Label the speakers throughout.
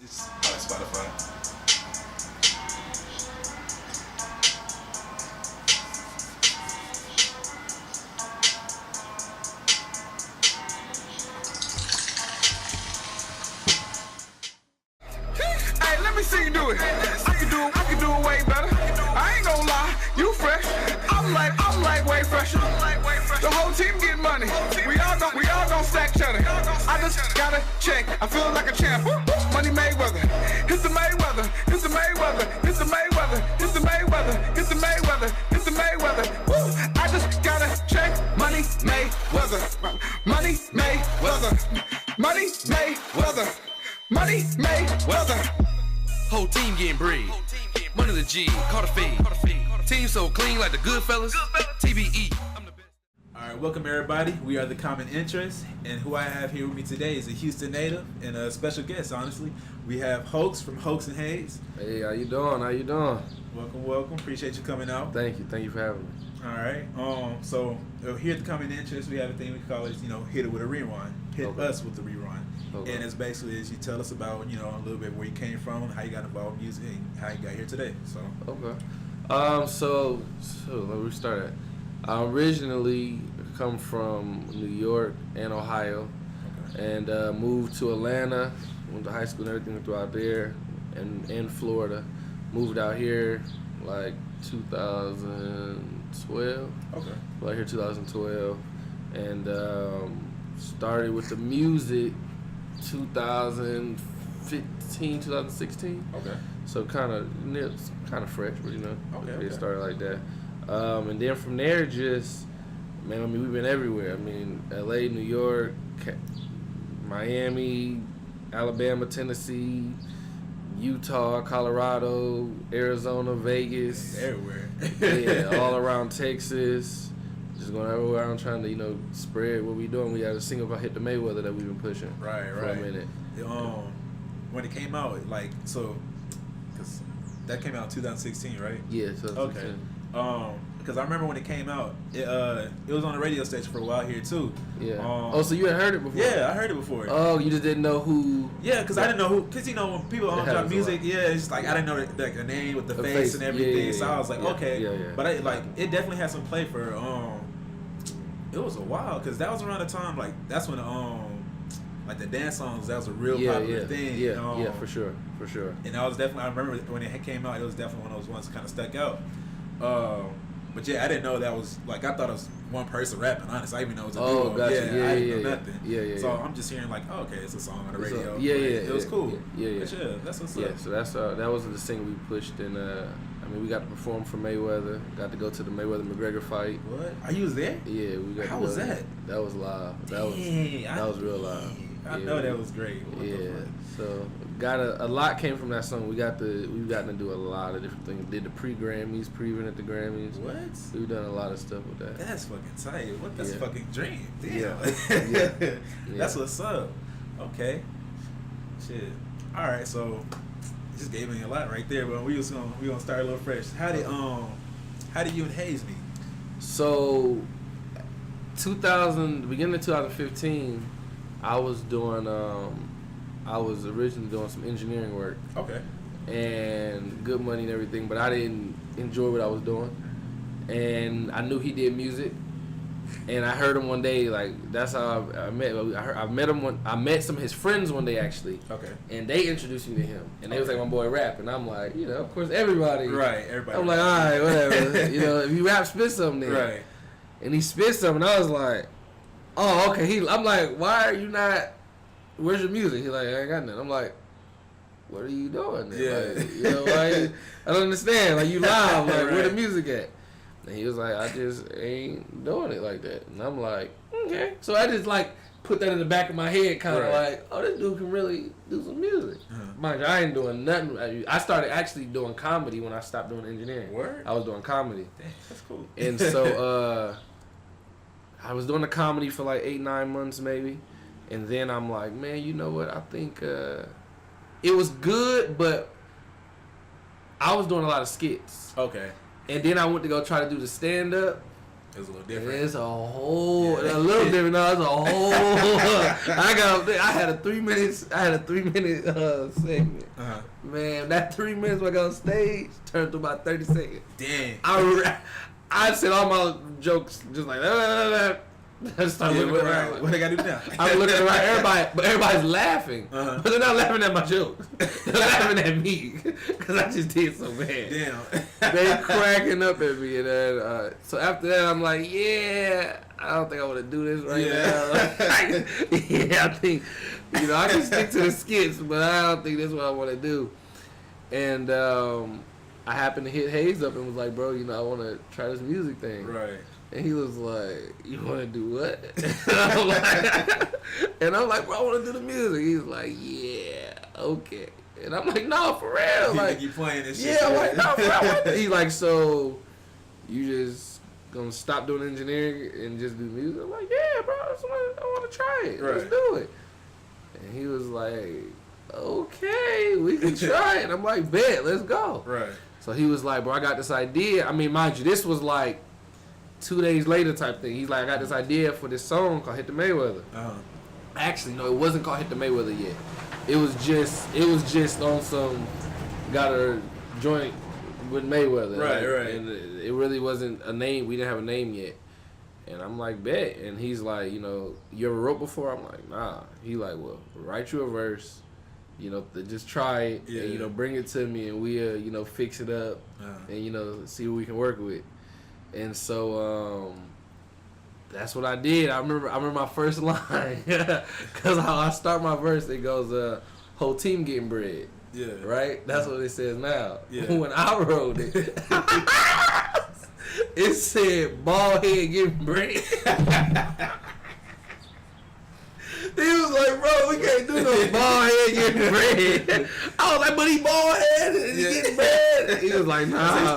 Speaker 1: Spotify.
Speaker 2: Hey, let me see you do it. I can do it way better. I ain't gonna lie, you fresh. I'm like way fresher. The whole team getting money. We all gon' stack cheddar. I just gotta check. I feel like a champ. Money Mayweather. It's the Mayweather. It's the Mayweather. It's the Mayweather. It's the Mayweather. It's the Mayweather. It's the Mayweather. Woo! I just gotta check. Money Mayweather. Money Mayweather. Money Mayweather. Money Mayweather.
Speaker 3: Whole team getting bread. Money the G, caught a fade. Team so clean like the Goodfellas. TBE. I'm the best.
Speaker 1: All right, welcome everybody. We are the Common Interest, and who I have here with me today is a Houston native and a special guest. Honestly, we have Hoax from Hoax and Haze.
Speaker 4: Hey, how you doing? How you doing?
Speaker 1: Welcome. Appreciate you coming out.
Speaker 4: Thank you for having me.
Speaker 1: All right. So here at the Common Interest, we have a thing we call it, hit it with a rewind. Hit
Speaker 4: Okay.
Speaker 1: us with the rewind.
Speaker 4: Okay.
Speaker 1: And it's basically as you tell us about, a little bit where you came from, how you got involved in music, and how you got here today. So.
Speaker 4: Okay. So let me start. I originally come from New York and Ohio,
Speaker 1: Okay.
Speaker 4: and moved to Atlanta. Went to high school and everything throughout there, and in Florida. Moved out here like 2012.
Speaker 1: Okay.
Speaker 4: Out here 2012, and started with the music 2015, 2016.
Speaker 1: Okay.
Speaker 4: So kind of fresh, but
Speaker 1: Okay.
Speaker 4: It started like that, and then from there, we've been everywhere. I mean, LA, New York, Miami, Alabama, Tennessee, Utah, Colorado, Arizona, Vegas,
Speaker 1: Everywhere.
Speaker 4: yeah, all around Texas. Just going everywhere around trying to spread what we doing. We had a single about Hit the Mayweather that we've been pushing
Speaker 1: Right.
Speaker 4: for a minute.
Speaker 1: When it came out, because that came out in 2016, right?
Speaker 4: Yeah, so
Speaker 1: Okay. Because I remember when it came out, it was on the radio station for a while here too.
Speaker 4: Yeah. So you had heard it before?
Speaker 1: Yeah, I heard it before.
Speaker 4: Oh, you just didn't know who?
Speaker 1: Yeah, because I didn't know who. Because when people
Speaker 4: It
Speaker 1: drop
Speaker 4: happens a
Speaker 1: music,
Speaker 4: lot.
Speaker 1: yeah, it's just like I didn't know the name with the
Speaker 4: The
Speaker 1: face
Speaker 4: face,
Speaker 1: and everything.
Speaker 4: yeah,
Speaker 1: So I was like,
Speaker 4: yeah,
Speaker 1: okay.
Speaker 4: yeah.
Speaker 1: But it definitely had some play for. It was a while because that was around the time that's when the dance songs, that was a real popular thing.
Speaker 4: Yeah, for sure.
Speaker 1: And I remember when it came out, it was definitely one of those ones that kind of stuck out. But yeah, I didn't know that was I thought it was one person rapping. Honestly, I didn't even know it was a duo.
Speaker 4: Gotcha.
Speaker 1: Yeah, I didn't know nothing.
Speaker 4: Yeah.
Speaker 1: So I'm just hearing okay, it's a song on the radio.
Speaker 4: Yeah.
Speaker 1: It was cool.
Speaker 4: Yeah.
Speaker 1: But yeah, that's what's
Speaker 4: Yeah,
Speaker 1: up.
Speaker 4: so that was the single we pushed, and we got to perform for Mayweather. Got to go to the Mayweather McGregor fight.
Speaker 1: What? Are you was there?
Speaker 4: Yeah, we got.
Speaker 1: How was that?
Speaker 4: That was live. That was real live.
Speaker 1: I know that was great. What the
Speaker 4: Yeah.
Speaker 1: fuck?
Speaker 4: So got a lot came from that song. We've gotten to do a lot of different things. Did the pre-Grammys, pre-event at the Grammys.
Speaker 1: What?
Speaker 4: We've done a lot of stuff with that.
Speaker 1: That's fucking tight. What? That's a
Speaker 4: Yeah.
Speaker 1: fucking dream. Damn.
Speaker 4: Yeah.
Speaker 1: That's what's up. Okay. Shit. All right. So just gave me a lot right there, but we gonna start a little fresh. How did you and Haze meet?
Speaker 4: So, beginning of 2015, I was originally doing some engineering work
Speaker 1: Okay.
Speaker 4: and good money and everything, but I didn't enjoy what I was doing. And I knew he did music, and I heard him one day. That's how I met. I met him I met some of his friends one day actually.
Speaker 1: Okay.
Speaker 4: And they introduced me to him, and they was like, "My boy rap," and I'm like, of course everybody.
Speaker 1: Right. Everybody.
Speaker 4: I'm like, all right, whatever. If you rap, spit something then.
Speaker 1: Right.
Speaker 4: And he spit something, and I was like, oh, okay. I'm like, why are you not? Where's your music? He's like, I ain't got nothing. I'm like, what are you doing? Then?
Speaker 1: Yeah.
Speaker 4: I don't understand. You live.
Speaker 1: Right.
Speaker 4: Where the music at? And he was like, I just ain't doing it like that. And I'm like, okay. So I just put that in the back of my head, kind of oh, this dude can really do some music. Mind you, I ain't doing nothing. I started actually doing comedy when I stopped doing engineering.
Speaker 1: Word?
Speaker 4: I was doing comedy.
Speaker 1: Damn, that's cool.
Speaker 4: And so I was doing the comedy for 8-9 months maybe. And then I'm like, man, you know what? I think it was good, but I was doing a lot of skits.
Speaker 1: Okay.
Speaker 4: And then I went to go try to do the stand-up,
Speaker 1: It was a little different.
Speaker 4: It's a little different. No, it's a whole. I had a 3 minutes. I had a 3 minute segment. Man, that 3 minutes when I got on stage turned to about 30 seconds.
Speaker 1: Damn.
Speaker 4: I said all my jokes just like that. I start looking around.
Speaker 1: What they gotta do now?
Speaker 4: I'm looking around. Everybody's laughing, but they're not laughing at my jokes. They're laughing at me because I just did so bad.
Speaker 1: Damn.
Speaker 4: They cracking up at me, and then so after that, I'm like, yeah, I don't think I want to do this right now. Yeah, I think I can stick to the skits, but I don't think that's what I want to do. And I happened to hit Haze up and was like, bro, I want to try this music thing.
Speaker 1: Right.
Speaker 4: And he was like, you want to do what? And I'm like, bro, I want to do the music. He's like, yeah, okay. And I'm like, no, for real. Like,
Speaker 1: you playing this shit.
Speaker 4: Yeah, I'm like, no, for real. He's like, so you just going to stop doing engineering and just do music? I'm like, yeah, bro, I want to try it. Right. Let's do it. And he was like, okay, we can try it. I'm like, bet, let's go.
Speaker 1: Right.
Speaker 4: So he was like, bro, I got this idea. I mean, mind you, this was like 2 days later type thing. He's like, I got this idea for this song called Hit the Mayweather. Actually, no, it wasn't called Hit the Mayweather yet. It was just on some got a joint with Mayweather.
Speaker 1: Right.
Speaker 4: And it really wasn't a name. We didn't have a name yet. And I'm like, bet. And he's like, you ever wrote before? I'm like, nah. He like, well, write you a verse. Just try it.
Speaker 1: Yeah.
Speaker 4: And, bring it to me, and we'll, fix it up, and see what we can work with. And so that's what I did. I remember my first line because how I start my verse, it goes, "Whole team getting bread."
Speaker 1: Yeah.
Speaker 4: Right. That's what it says now.
Speaker 1: Yeah.
Speaker 4: When I wrote it, it said "bald head getting bread." He was like, bro, we can't do no bald head getting bread. I was like, but he bald head and he getting bread. He was like, nah.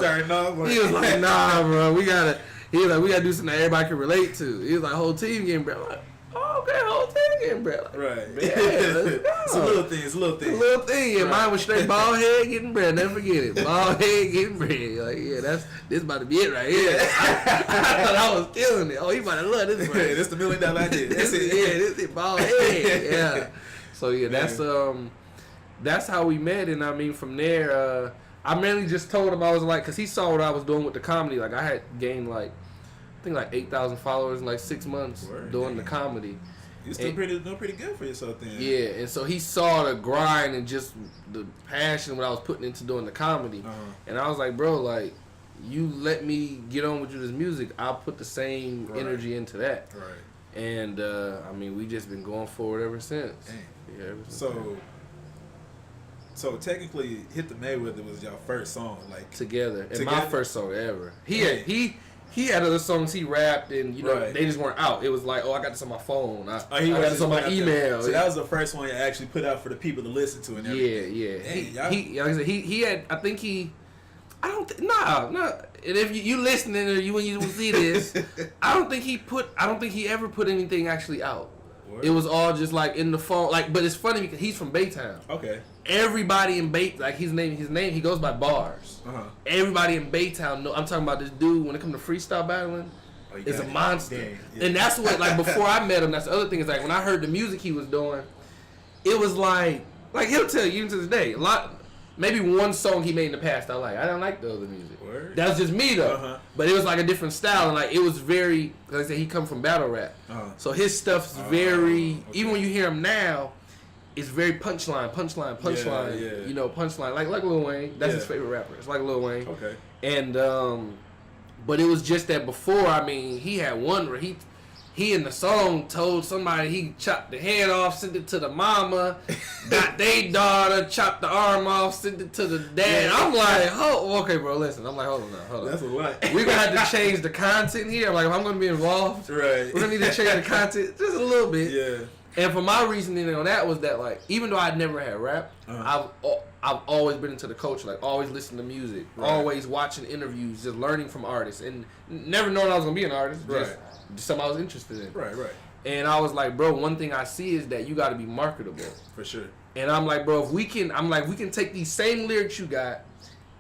Speaker 4: He was like, nah, bro, we gotta do something that everybody can relate to. He was like, whole team getting bread. I'm like, oh, okay, whole team getting bread. Like,
Speaker 1: right.
Speaker 4: Yeah, let's go.
Speaker 1: It's a little thing.
Speaker 4: A little thing. Yeah, mine was straight bald head getting bread. Never forget it. Bald head getting bread. Like, yeah, this about to be it right here. I thought I was killing it. Oh, he about to love this bread.
Speaker 1: Yeah, this the $1 million idea. That's it.
Speaker 4: Yeah, this is bald head. Yeah. So yeah, that's how we met. And I mean, from there, I mainly just told him, I was like, because he saw what I was doing with the comedy. Like, I had gained I think 8,000 followers in 6 months doing the comedy.
Speaker 1: You still doing pretty good for yourself then.
Speaker 4: Yeah, and so he saw the grind and just the passion what I was putting into doing the comedy. And I was like, bro, you let me get on with you this music, I'll put the same energy into that. Right. And I mean, we just been going forward ever since. Yeah, ever since.
Speaker 1: So technically, Hit the Mayweather was your first song,
Speaker 4: together. And my first song ever. He had other songs he rapped, and they just weren't out. It was like, I got this on my phone. I got this on my email.
Speaker 1: So that was the first one you actually put out for the people to listen to and everything.
Speaker 4: Yeah. He like I said, he had. I think I don't. And if you listening or when you see this, I don't think he ever put anything actually out. What? It was all just in the phone. But it's funny because he's from Baytown. Okay. Everybody in his name, he goes by Bars. Everybody in Baytown I'm talking about this dude when it comes to freestyle battling, is a monster. Yeah. And that's what, before I met him, that's the other thing is when I heard the music he was doing, it was like he'll tell you even to this day, maybe one song he made in the past I didn't like the other music. Word. That's just me though. But it was a different style, and it was very, like I said, he come from battle rap. So his stuff's very, even when you hear him now, it's very punchline.
Speaker 1: Yeah.
Speaker 4: Punchline. Like Lil Wayne. That's his favorite rapper. It's like Lil Wayne.
Speaker 1: Okay.
Speaker 4: And but it was just that before, I mean, he had one where he in the song told somebody he chopped the head off, sent it to the mama, got their daughter, chopped the arm off, sent it to the dad. Yeah. I'm like, okay, bro, listen. I'm like, hold on.
Speaker 1: That's a lot.
Speaker 4: We're gonna have to change the content here. I'm like, if I'm gonna be involved,
Speaker 1: right,
Speaker 4: we're gonna need to change the content just a little bit.
Speaker 1: Yeah.
Speaker 4: And for my reasoning on that was that even though I'd never had rap, I've always been into the culture, always listening to music, always watching interviews, just learning from artists, and never knowing I was gonna be an artist, just something I was interested in.
Speaker 1: Right.
Speaker 4: And I was like, bro, one thing I see is that you got to be marketable.
Speaker 1: For sure.
Speaker 4: And I'm like, bro, if we can take these same lyrics you got,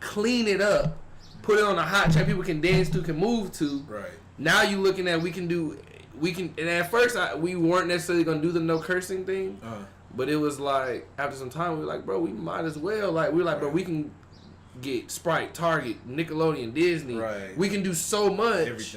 Speaker 4: clean it up, put it on a hot track people can dance to, can move to,
Speaker 1: right,
Speaker 4: Now you looking at we can, and at first we weren't necessarily gonna do the no cursing thing, but it was like after some time we were like, bro, we might as well. Like we were like, bro, we can get Sprite, Target, Nickelodeon, Disney.
Speaker 1: Right.
Speaker 4: We can do so much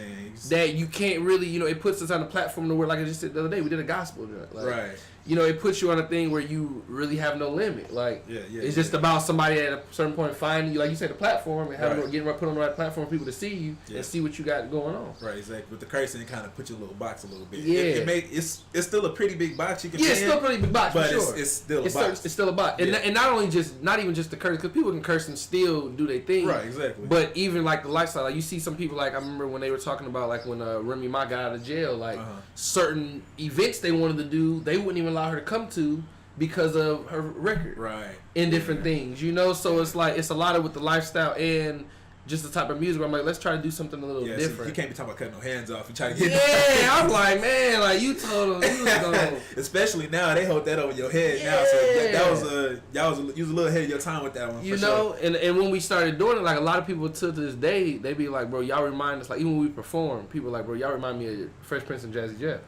Speaker 4: that you can't really, it puts us on a platform to where, like I just said the other day, we did a gospel joint. Like, right. It puts you on a thing where you really have no limit. Like, it's just about somebody at a certain point finding you, like you said, the platform and getting put on the right platform for people to see you and see what you got going on.
Speaker 1: Right, exactly. With the cursing, it kind of puts you in a little box a little bit.
Speaker 4: Yeah.
Speaker 1: It's still a pretty big box you can
Speaker 4: it's still a pretty big box,
Speaker 1: but
Speaker 4: for sure.
Speaker 1: It's still a box.
Speaker 4: It's still a box. Yeah. And not even just the curse, because people can curse and still do their thing.
Speaker 1: Right, exactly.
Speaker 4: But even like the lifestyle, like you see some people, like I remember when they were talking about like when Remy Ma got out of jail, like certain events they wanted to do, they wouldn't even allow her to come to because of her record. Right. And different things, so it's like it's a lot of with the lifestyle and just the type of music where I'm like, let's try to do something a little different.
Speaker 1: So you can't be talking about cutting no hands off. You try to get
Speaker 4: I'm like, man, like you told them you was gonna
Speaker 1: especially now they hold that over your head now. So you was a little ahead of your time with that one. Sure.
Speaker 4: And when we started doing it, like a lot of people to this day, they be like, bro, y'all remind us, like even when we perform, people are like, bro, y'all remind me of Fresh Prince and Jazzy Jeff.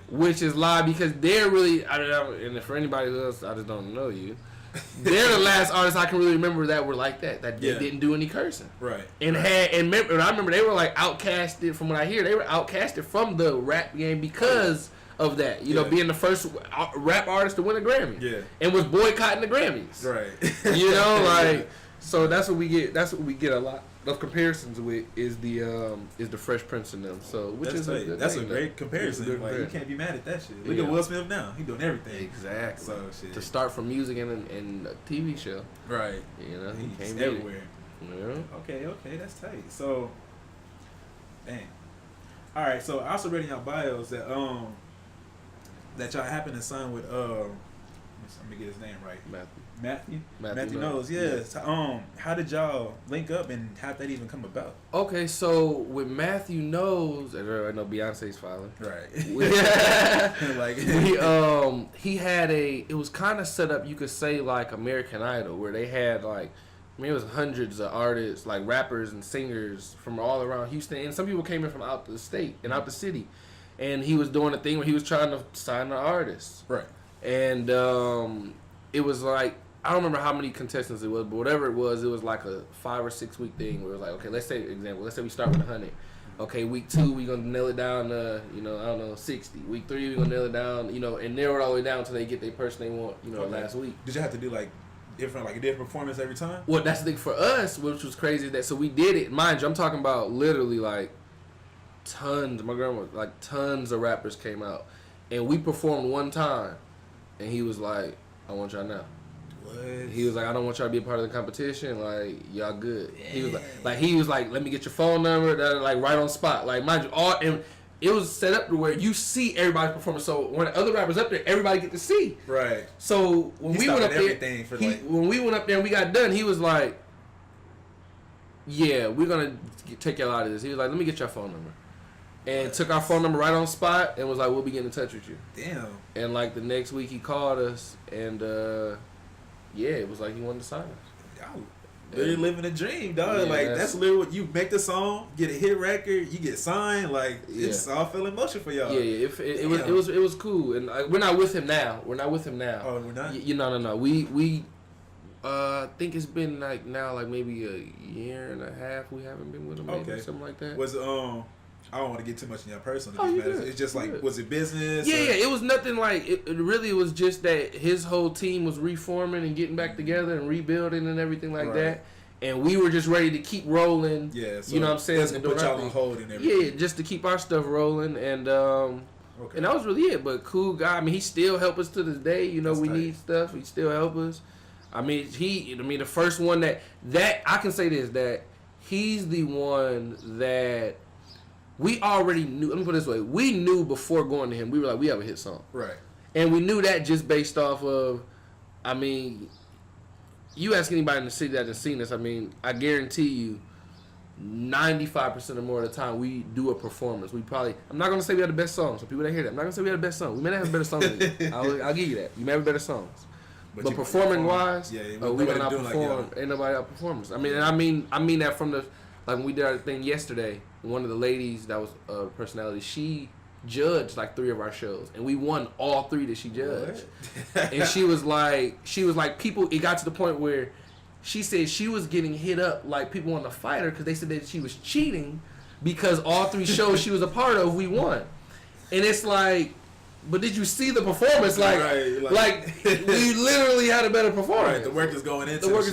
Speaker 4: Which is live because they're really, and for anybody else, I just don't know you. They're the last artists I can really remember that were like that they didn't do any cursing. Right. And I remember they were like outcasted from what I hear. They were outcasted from the rap game because of that. Being the first rap artist to win a Grammy. Yeah. And was boycotting the Grammys. Right. So that's what we get. That's what we get a lot of comparisons with is the Fresh Prince and them. So
Speaker 1: that's a great comparison. You can't be mad at that shit. Look at Will Smith now. He doing everything.
Speaker 4: Exactly. So shit. To start from music and a TV show. Right.
Speaker 1: He came everywhere. Yeah. Okay, that's tight. So, dang. All right. So I also read in your bios that that y'all happen to sign with let me get his name right. Matthew Knowles, yes. How did y'all link up and how did that even come about?
Speaker 4: Okay, so with Matthew Knowles, and I know Beyonce's filing. Right. He had it was kind of set up, you could say, like American Idol, where they had like, it was hundreds of artists, like rappers and singers from all around Houston, and some people came in from out the state and out the city, and he was doing a thing where he was trying to sign an artist. Right. And it was like, I don't remember how many contestants it was, but whatever it was like a 5 or 6 week thing where it was like, okay, let's say we start with 100. Okay, week 2 we gonna nail it down to, I don't know, 60. Week 3 we gonna nail it down, and narrow it all the way down until they get their person they want, last week.
Speaker 1: Did you have to do a different performance every time?
Speaker 4: Well, that's the thing for us, which was crazy. So we did it, mind you, I'm talking about literally like tons. My grandma, like tons of rappers came out, and we performed one time, and he was like, I want y'all now. What? He was like, I don't want y'all to be a part of the competition. Like, y'all good. Yeah. He was like, let me get your phone number. Like right on spot. Like, mind you, and it was set up to where you see everybody's performance. So when the other rappers up there, everybody get to see. Right. So when we went up there, when we went up there and we got done, he was like, yeah, we're gonna take y'all out of this. He was like, let me get your phone number. And took our phone number right on spot and was like, we'll be getting in touch with you. Damn. And like the next week he called us and it was like he wanted to sign us.
Speaker 1: Y'all literally living a dream, dog. Yeah, that's literally what you make the song, get a hit record, you get signed, it's all fell in motion for y'all.
Speaker 4: Yeah. It was cool. And we're not with him now. Oh,
Speaker 1: we're not?
Speaker 4: No. We think it's been maybe a year and a half we haven't been with him, maybe something like that.
Speaker 1: Was I don't want to get too much in your personal matters. It's just like, was it business?
Speaker 4: Yeah, it was nothing like, it really was just that his whole team was reforming and getting back together and rebuilding and everything like that. And we were just ready to keep rolling. Yeah, so you know what I'm saying?
Speaker 1: And put y'all on hold and everything.
Speaker 4: Yeah, just to keep our stuff rolling. And and that was really it. But cool guy. I mean, he still help us to this day. We need stuff. He still help us. I mean, the first one that I can say this, that he's the one that we already knew. Let me put it this way: we knew before going to him. We were like, we have a hit song, right? And we knew that just based off of, you ask anybody in the city that has seen us. I guarantee you, 95% or more of the time we do a performance. We probably, I'm not gonna say we have the best songs. So people that hear that, I'm not gonna say we have the best songs. We may not have a better song than you. I'll give you that. You may have better songs. But performing wise, we gonna outperform. Ain't nobody outperform us. I mean that from the, like when we did our thing yesterday. one of the ladies that was a personality, she judged like 3 of our shows, and we won all 3 that she judged. And she was like people. It got to the point where she said she was getting hit up like people wanted to fight her because they said that she was cheating because all 3 shows she was a part of we won. And it's like, but did you see the performance? Like we literally had a better performance.
Speaker 1: Right, the work is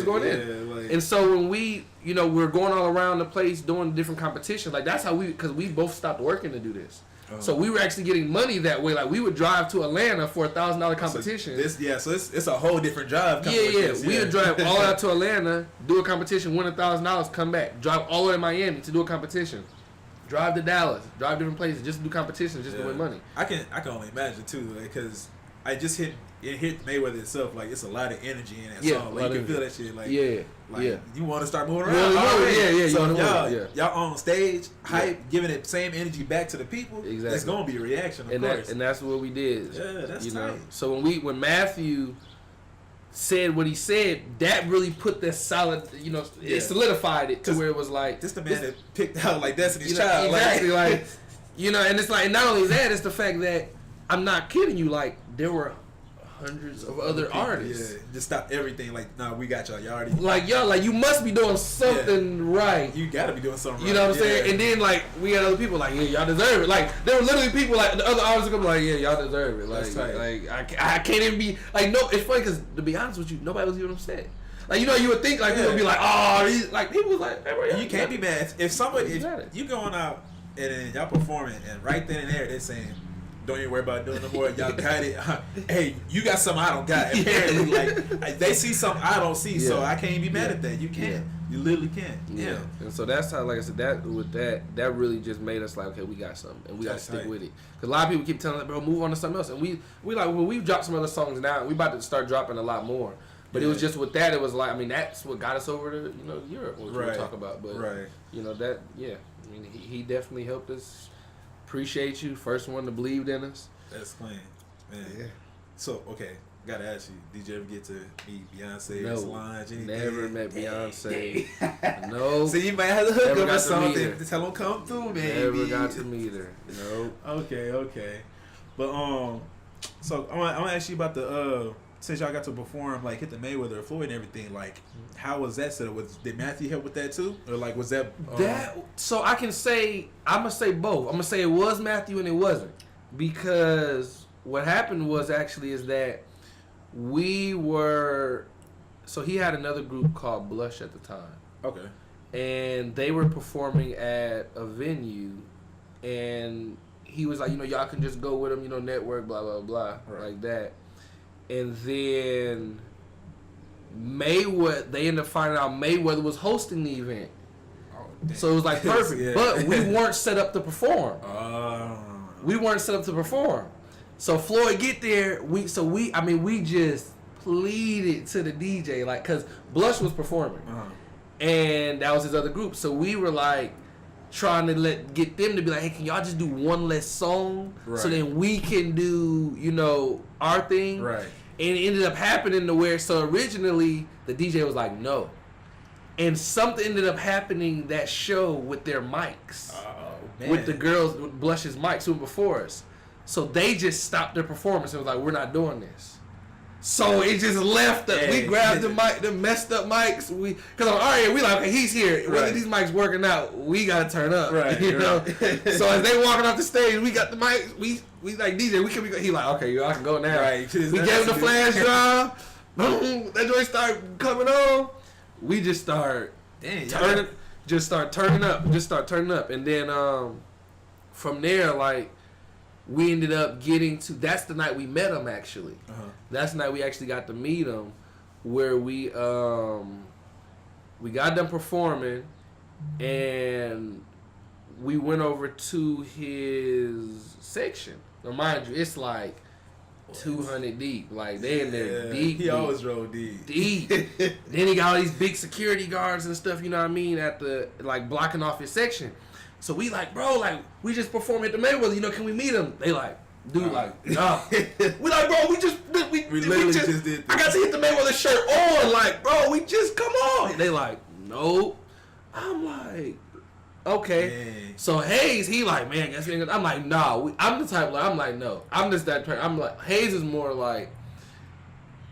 Speaker 1: going in.
Speaker 4: And so when we, we're going all around the place doing different competitions. Like that's how because we both stopped working to do this. So we were actually getting money that way. Like we would drive to Atlanta for $1,000 competition.
Speaker 1: So it's a whole different drive.
Speaker 4: We would drive all out to Atlanta, do a competition, win $1,000, come back, drive all the way to Miami to do a competition, drive to Dallas, drive different places, just to do competitions, just to win money.
Speaker 1: I can only imagine too, because I just hit Mayweather itself. Like it's a lot of energy in that song. Like you can feel that shit. Like you want to start moving around. So y'all on stage, hype, giving it same energy back to the people. Exactly. That's gonna be a reaction, of course.
Speaker 4: And that's what we did.
Speaker 1: Yeah, that's tight.
Speaker 4: So when Matthew said what he said, that really put that solid. It solidified it to where it was like
Speaker 1: this the man that picked out like Destiny's Child.
Speaker 4: Exactly. And it's like, and not only that, it's the fact that I'm not kidding you. Like there were hundreds of other artists.
Speaker 1: Yeah, just stop everything. Like, nah, we got y'all. Y'all already
Speaker 4: like you must be doing something right.
Speaker 1: You gotta be doing something right.
Speaker 4: You know what I'm saying? And then like we had other people like, yeah, y'all deserve it. Like there were literally people like the other artists come like, yeah, y'all deserve it. Like I can't even be like no. It's funny because to be honest with you, nobody was even upset. Like you would think like people would be like, oh, these, like people was like, hey, bro,
Speaker 1: you can't be mad if you going out and then y'all performing and right then and there they're saying, don't even worry about doing no more. Y'all got it. Hey, you got something I don't got. Apparently, like they see something I don't see, so I can't be mad at that. You can't. You literally can't. Yeah.
Speaker 4: And so that's how, like I said, that really just made us like, okay, we got something, and we got to stick with it. Because a lot of people keep telling us, bro, move on to something else, and we like when we've dropped some other songs now, we about to start dropping a lot more. But it was just with that, it was like, I mean, that's what got us over to Europe, which we'll talk about. But that, I mean, he definitely helped us. Appreciate you. First one to believe in us.
Speaker 1: That's clean, man. Yeah. So, okay, gotta ask you, did you ever get to meet Beyonce, Solange, anything?
Speaker 4: Never met Beyonce. No.
Speaker 1: So you might have to hook up or something to tell them come through, man.
Speaker 4: Never got to meet her. No.
Speaker 1: Okay. But so I'm gonna ask you about the since y'all got to perform, like hit the Mayweather or Floyd and everything, like how was that set up? Did Matthew help with that too, or like was that?
Speaker 4: So I'm gonna say both. I'm gonna say it was Matthew and it wasn't, because what happened was is that we were. So he had another group called Blush at the time.
Speaker 1: Okay.
Speaker 4: And they were performing at a venue, and he was like, y'all can just go with him, network, blah blah blah, like that. And then they ended up finding out Mayweather was hosting the event. Oh, so it was like perfect. But we weren't set up to perform. So Floyd get there, we just pleaded to the DJ, like, cause Blush was performing. And that was his other group. So we were like trying to get them to be like, hey, can y'all just do one less song so then we can do, our thing.
Speaker 1: Right.
Speaker 4: And it ended up happening to where, so originally the DJ was like, no. And something ended up happening that show with their mics. With the girls, with Blush's mics who were before us. So they just stopped their performance and was like, we're not doing this. So it just left us. We grabbed the messed up mics. Because we like, okay, he's here. Whether these mics working out, we gotta turn up.
Speaker 1: Right.
Speaker 4: So as they walking off the stage, we got the mics. We like DJ. We can be. He like, okay, I can go now.
Speaker 1: Right.
Speaker 4: We gave him the flash drive. Boom. That joint started coming on. We just start turning. Just start turning up, and then from there, like. We ended up getting to. That's the night we met him. Actually, that's the night we actually got to meet him, where we got done performing, and we went over to his section. Now, mind you, it's like 200 deep. Like they in there deep.
Speaker 1: He always roll deep.
Speaker 4: Then he got all these big security guards and stuff. You know what I mean? At the blocking off his section. So we like, bro, like, we just performed at the Mayweather, can we meet him? They like, dude, like, nah. We like, bro, we literally just did this. I got to hit the Mayweather shirt on, like, bro, we just, come on. They like, nope. I'm like, okay.
Speaker 1: Dang.
Speaker 4: So Haze, he like, man, guess we ain't gonna. I'm like, nah. I'm the type. Like, I'm like, no. I'm just that person. I'm like, Haze is more like,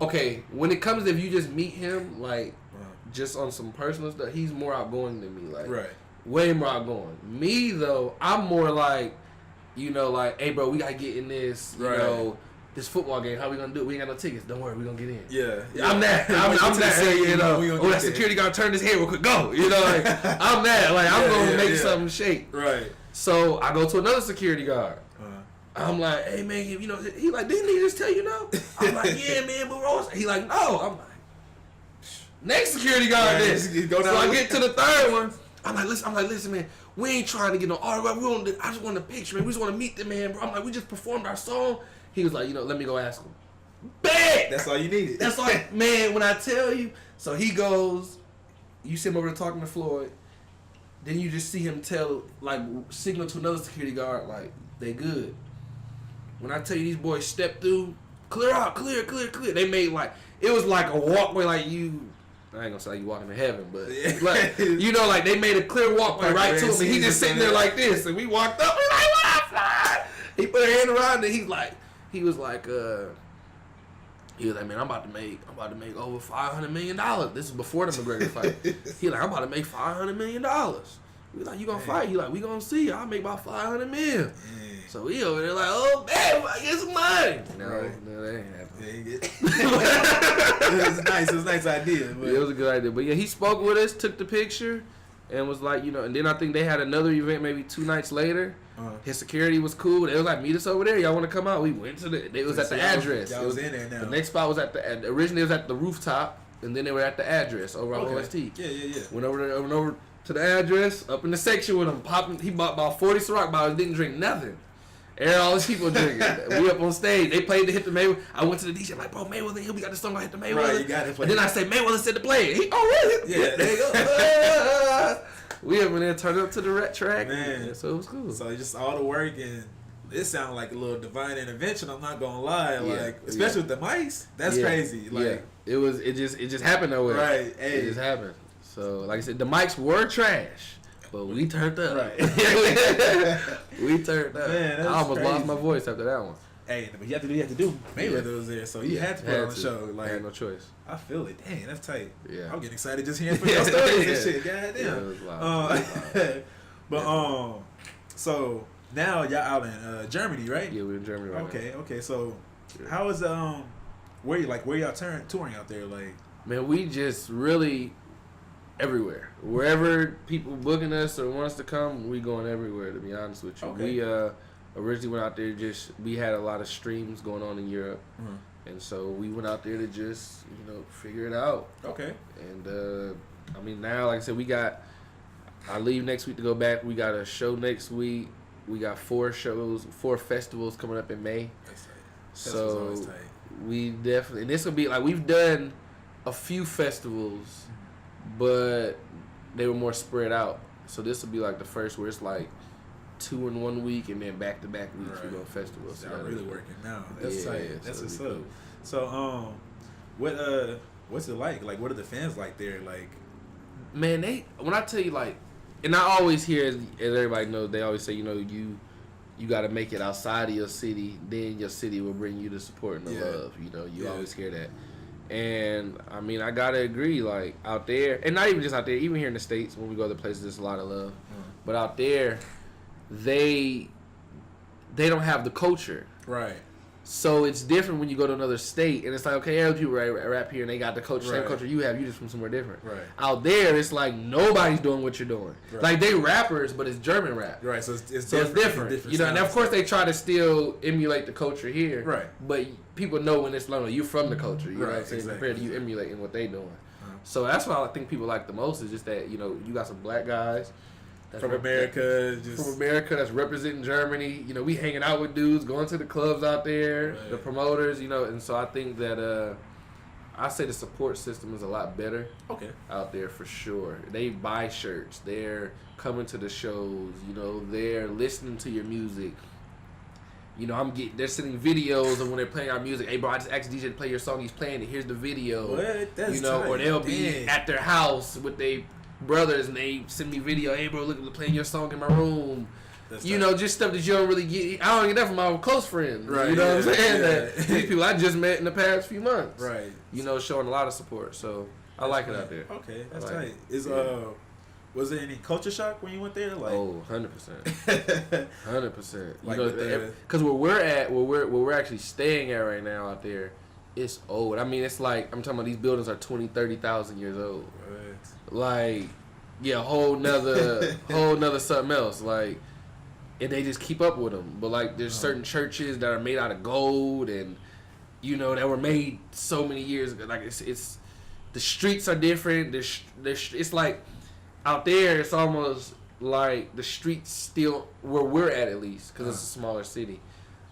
Speaker 4: okay. When it comes to if you just meet him, like, just on some personal stuff, he's more outgoing than me. Like,
Speaker 1: right.
Speaker 4: Way more outgoing. Me though, I'm more like, you know, like, hey, bro, we gotta get in this. You know. This football game, how we gonna do it? We ain't got no tickets. Don't worry, we gonna get in.
Speaker 1: Yeah.
Speaker 4: I'm that. I'm that. You know, that security guard turned his head real quick. Go. You know, like I'm that. Like I'm gonna make something shake.
Speaker 1: Right.
Speaker 4: So I go to another security guard. I'm like, hey man, you know, he like, didn't he just tell you no? I'm like, yeah man, but Rose. He like, no. I'm like, next security guard. This. So I get to the third one. I'm like, listen, man. We ain't trying to get no autograph. I just want a picture, man. We just want to meet the man, bro. I'm like, we just performed our song. He was like, you know, let me go ask him. Bang!
Speaker 1: That's all you needed.
Speaker 4: That's like, man, when I tell you. So he goes, you see him over there talking to Floyd. Then you just see him signal to another security guard, like, they good. When I tell you these boys stepped through, clear out, clear. They made it was like a walkway like you, I ain't gonna say like you walking to heaven, but like, you know, like they made a clear walkway right to him. And he just sitting there like this. And we walked up, we like, what up, Floyd? He put a hand around and he was like, man, I'm about to make over $500 million. This is before the McGregor fight. He like, I'm about to make $500 million. We like, you gonna fight? He like, we gonna see. I'll make about $500 million. So we over there like, oh man, I get some money. No, that ain't happening.
Speaker 1: It was nice. It was a nice idea. But.
Speaker 4: Yeah, it was a good idea. But yeah, he spoke with us, took the picture, and was like, you know. And then I think they had another event maybe 2 nights later. His security was cool. They was like, meet us over there. Y'all want to come out? We went to it was at the address.
Speaker 1: Y'all was in there now.
Speaker 4: The next spot was originally it was at the rooftop, and then they were at the address over on OST.
Speaker 1: Yeah.
Speaker 4: Went over to the address, up in the section with him, popping. He bought about 40 Ciroc bottles, didn't drink nothing. All these people drinking. We up on stage. They played the Hit the Mayweather. I went to the DJ. I'm like, bro, Mayweather here. We got the song on Hit the Mayweather.
Speaker 1: Right, you got it.
Speaker 4: And then I say, Mayweather said to play it. Really?
Speaker 1: Yeah, there you
Speaker 4: go. We up in there, turned up to the ret track.
Speaker 1: Man.
Speaker 4: So it was cool.
Speaker 1: So just all the work, and it sounded like a little divine intervention. I'm not gonna lie. Like, especially with the mics, that's crazy. Like,
Speaker 4: it just happened that way.
Speaker 1: Right. Hey.
Speaker 4: It just happened. So like I said, the mics were trash. But we turned up.
Speaker 1: Right.
Speaker 4: We turned up.
Speaker 1: Man,
Speaker 4: I almost lost my voice after that one.
Speaker 1: Hey, but you have to do. Mayweather was there, so you had to put on the show. Like,
Speaker 4: I had no choice.
Speaker 1: I feel it. Dang, that's tight.
Speaker 4: Yeah.
Speaker 1: I'm getting excited just hearing from your stories and shit. Goddamn.
Speaker 4: Yeah, it was loud.
Speaker 1: But so now y'all out in Germany, right?
Speaker 4: Yeah, we're in Germany right now.
Speaker 1: Okay. So how is where y'all touring out there? Like,
Speaker 4: man, we just really everywhere. Wherever people booking us or want us to come, we going everywhere, to be honest with you.
Speaker 1: Okay.
Speaker 4: We originally went out there we had a lot of streams going on in Europe. And so we went out there to just, figure it out.
Speaker 1: Okay.
Speaker 4: And I mean, now, like I said, I leave next week to go back. We got a show next week. We got 4 festivals coming up in May.
Speaker 1: That's tight.
Speaker 4: So we definitely, and this will be like, we've done a few festivals, but they were more spread out. So this will be like the first where it's like 2 in 1 week and then back-to-back weeks we go festivals.
Speaker 1: So y'all really working now. That's tight. That's what's up.
Speaker 4: Cool.
Speaker 1: So what's it like? Like, what are the fans like there? Like,
Speaker 4: man, when I tell you, like, and I always hear, as everybody knows, they always say, you got to make it outside of your city, then your city will bring you the support and the love. You always hear that. And I mean, I gotta agree, like, out there, and not even just out there, even here in the States, when we go to places, there's a lot of love. But out there, they don't have the culture.
Speaker 1: right.
Speaker 4: So it's different when you go to another state, and it's like, okay, other people rap here, and they got the culture, same culture you have. You just from somewhere different.
Speaker 1: Right.
Speaker 4: Out there, it's like nobody's doing what you're doing.
Speaker 1: Right.
Speaker 4: Like, they rappers, but it's German rap.
Speaker 1: Right. So it's
Speaker 4: different. And of course they try to still emulate the culture here.
Speaker 1: Right.
Speaker 4: But people know when it's like, you're from the culture. You know what I'm saying?
Speaker 1: Exactly.
Speaker 4: Compared to you emulating what they doing. So that's what I think people like the most is just that, you got some black guys.
Speaker 1: From America,
Speaker 4: that's representing Germany. We hanging out with dudes, going to the clubs out there, the promoters, and so I think that I say the support system is a lot better.
Speaker 1: Okay.
Speaker 4: Out there for sure. They buy shirts. They're coming to the shows. They're listening to your music. They're sending videos of when they're playing our music. Hey, bro, I just asked DJ to play your song. He's playing it. Here's the video.
Speaker 1: What? That's tight.
Speaker 4: Or they'll be at their house with brothers and they send me video. Hey, bro, look at playing your song in my room. You know, just stuff that you don't really get. I don't get that from my close friends.
Speaker 1: Right.
Speaker 4: You know what I'm saying? That these people I just met in the past few months.
Speaker 1: Right.
Speaker 4: You know, showing a lot of support. So I like it out there.
Speaker 1: Okay, that's tight. Was there any culture shock when you went there? Like,
Speaker 4: 100%, 100%.
Speaker 1: Like,
Speaker 4: you know, because where we're actually staying at right now out there, it's old. I mean, it's like I'm talking about these buildings are 20, 30,000 years old.
Speaker 1: Right.
Speaker 4: Like, yeah, whole nother something else. Like, and they just keep up with them. But like, there's certain churches that are made out of gold, and you know that were made so many years ago. Like, it's the streets are different. It's like. Out there, it's almost like the streets still, where we're at least, because it's a smaller city,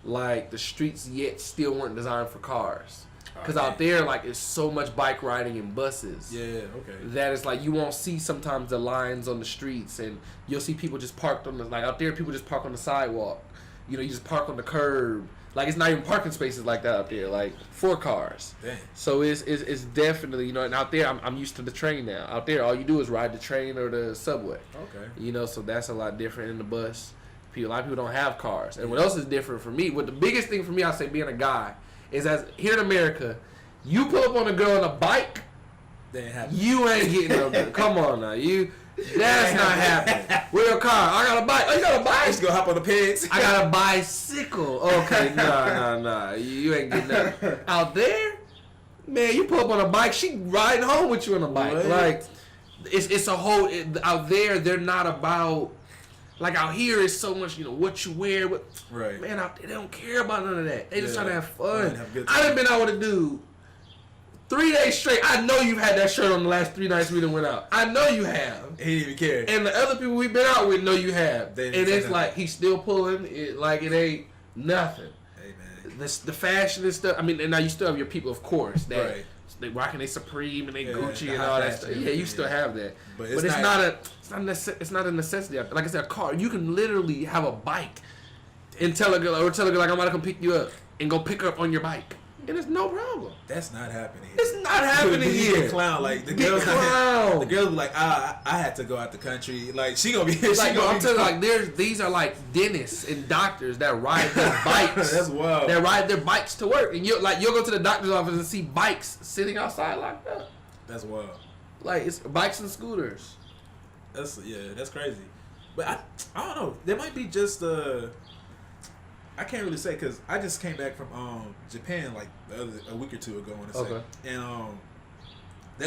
Speaker 4: like the streets yet still weren't designed for cars. Because out there, like, it's so much bike riding and buses.
Speaker 1: Yeah, okay.
Speaker 4: That it's like you won't see sometimes the lines on the streets, and you'll see people just parked on the, like out there, people just park on the sidewalk. You know, you just park on the curb. Like, it's not even parking spaces like that out there, like, for cars.
Speaker 1: Dang.
Speaker 4: So it's definitely, you know, and out there, I'm used to the train now. Out there, all you do is ride the train or the subway.
Speaker 1: Okay. You
Speaker 4: know, so that's a lot different in the bus. A lot of people don't have cars. And what else is different for me, what the biggest thing for me, I say, being a guy, is as here in America, you pull up on a girl on a bike, you ain't getting no girl. Come on now. That's not happening. Where your car? I got a bike. Oh, you got a bike?
Speaker 1: Just go hop on the pegs.
Speaker 4: I got a bicycle. Okay, nah. You ain't getting nothing. Out there, man, you pull up on a bike, she riding home with you on a bike. What? Like, it's a whole, out there, they're not about, like out here, it's so much, you know, what you wear.
Speaker 1: Right.
Speaker 4: Man, out there, they don't care about none of that. They just trying to have fun.
Speaker 1: Have
Speaker 4: I done been out with a dude 3 days straight. I know you've had that shirt on the last 3 nights we done went out. I know you have.
Speaker 1: He didn't even care.
Speaker 4: And the other people we've been out with know you have. And it's like he's still pulling it like it ain't nothing.
Speaker 1: Hey, man.
Speaker 4: The fashion and stuff. I mean, and now you still have your people, of course, that they rocking their Supreme and they Gucci and all that stuff. Yeah, you still have that. But it's not a necessity. Like I said, a car. You can literally have a bike and tell a girl like, I'm about to come pick you up and go pick her up on your bike. And it's no problem.
Speaker 1: That's not happening.
Speaker 4: It's not happening here.
Speaker 1: Clown, like the girls. The girls be like, I had to go out the country. Like she gonna be.
Speaker 4: Like, I'm telling you, like these are like dentists and doctors that ride their bikes.
Speaker 1: That's wild.
Speaker 4: That ride their bikes to work, and you'll go to the doctor's office and see bikes sitting outside locked up.
Speaker 1: That's wild.
Speaker 4: Like, it's bikes and scooters.
Speaker 1: That's crazy. But I don't know. There might be just I can't really say because I just came back from Japan like a week or two ago. I want to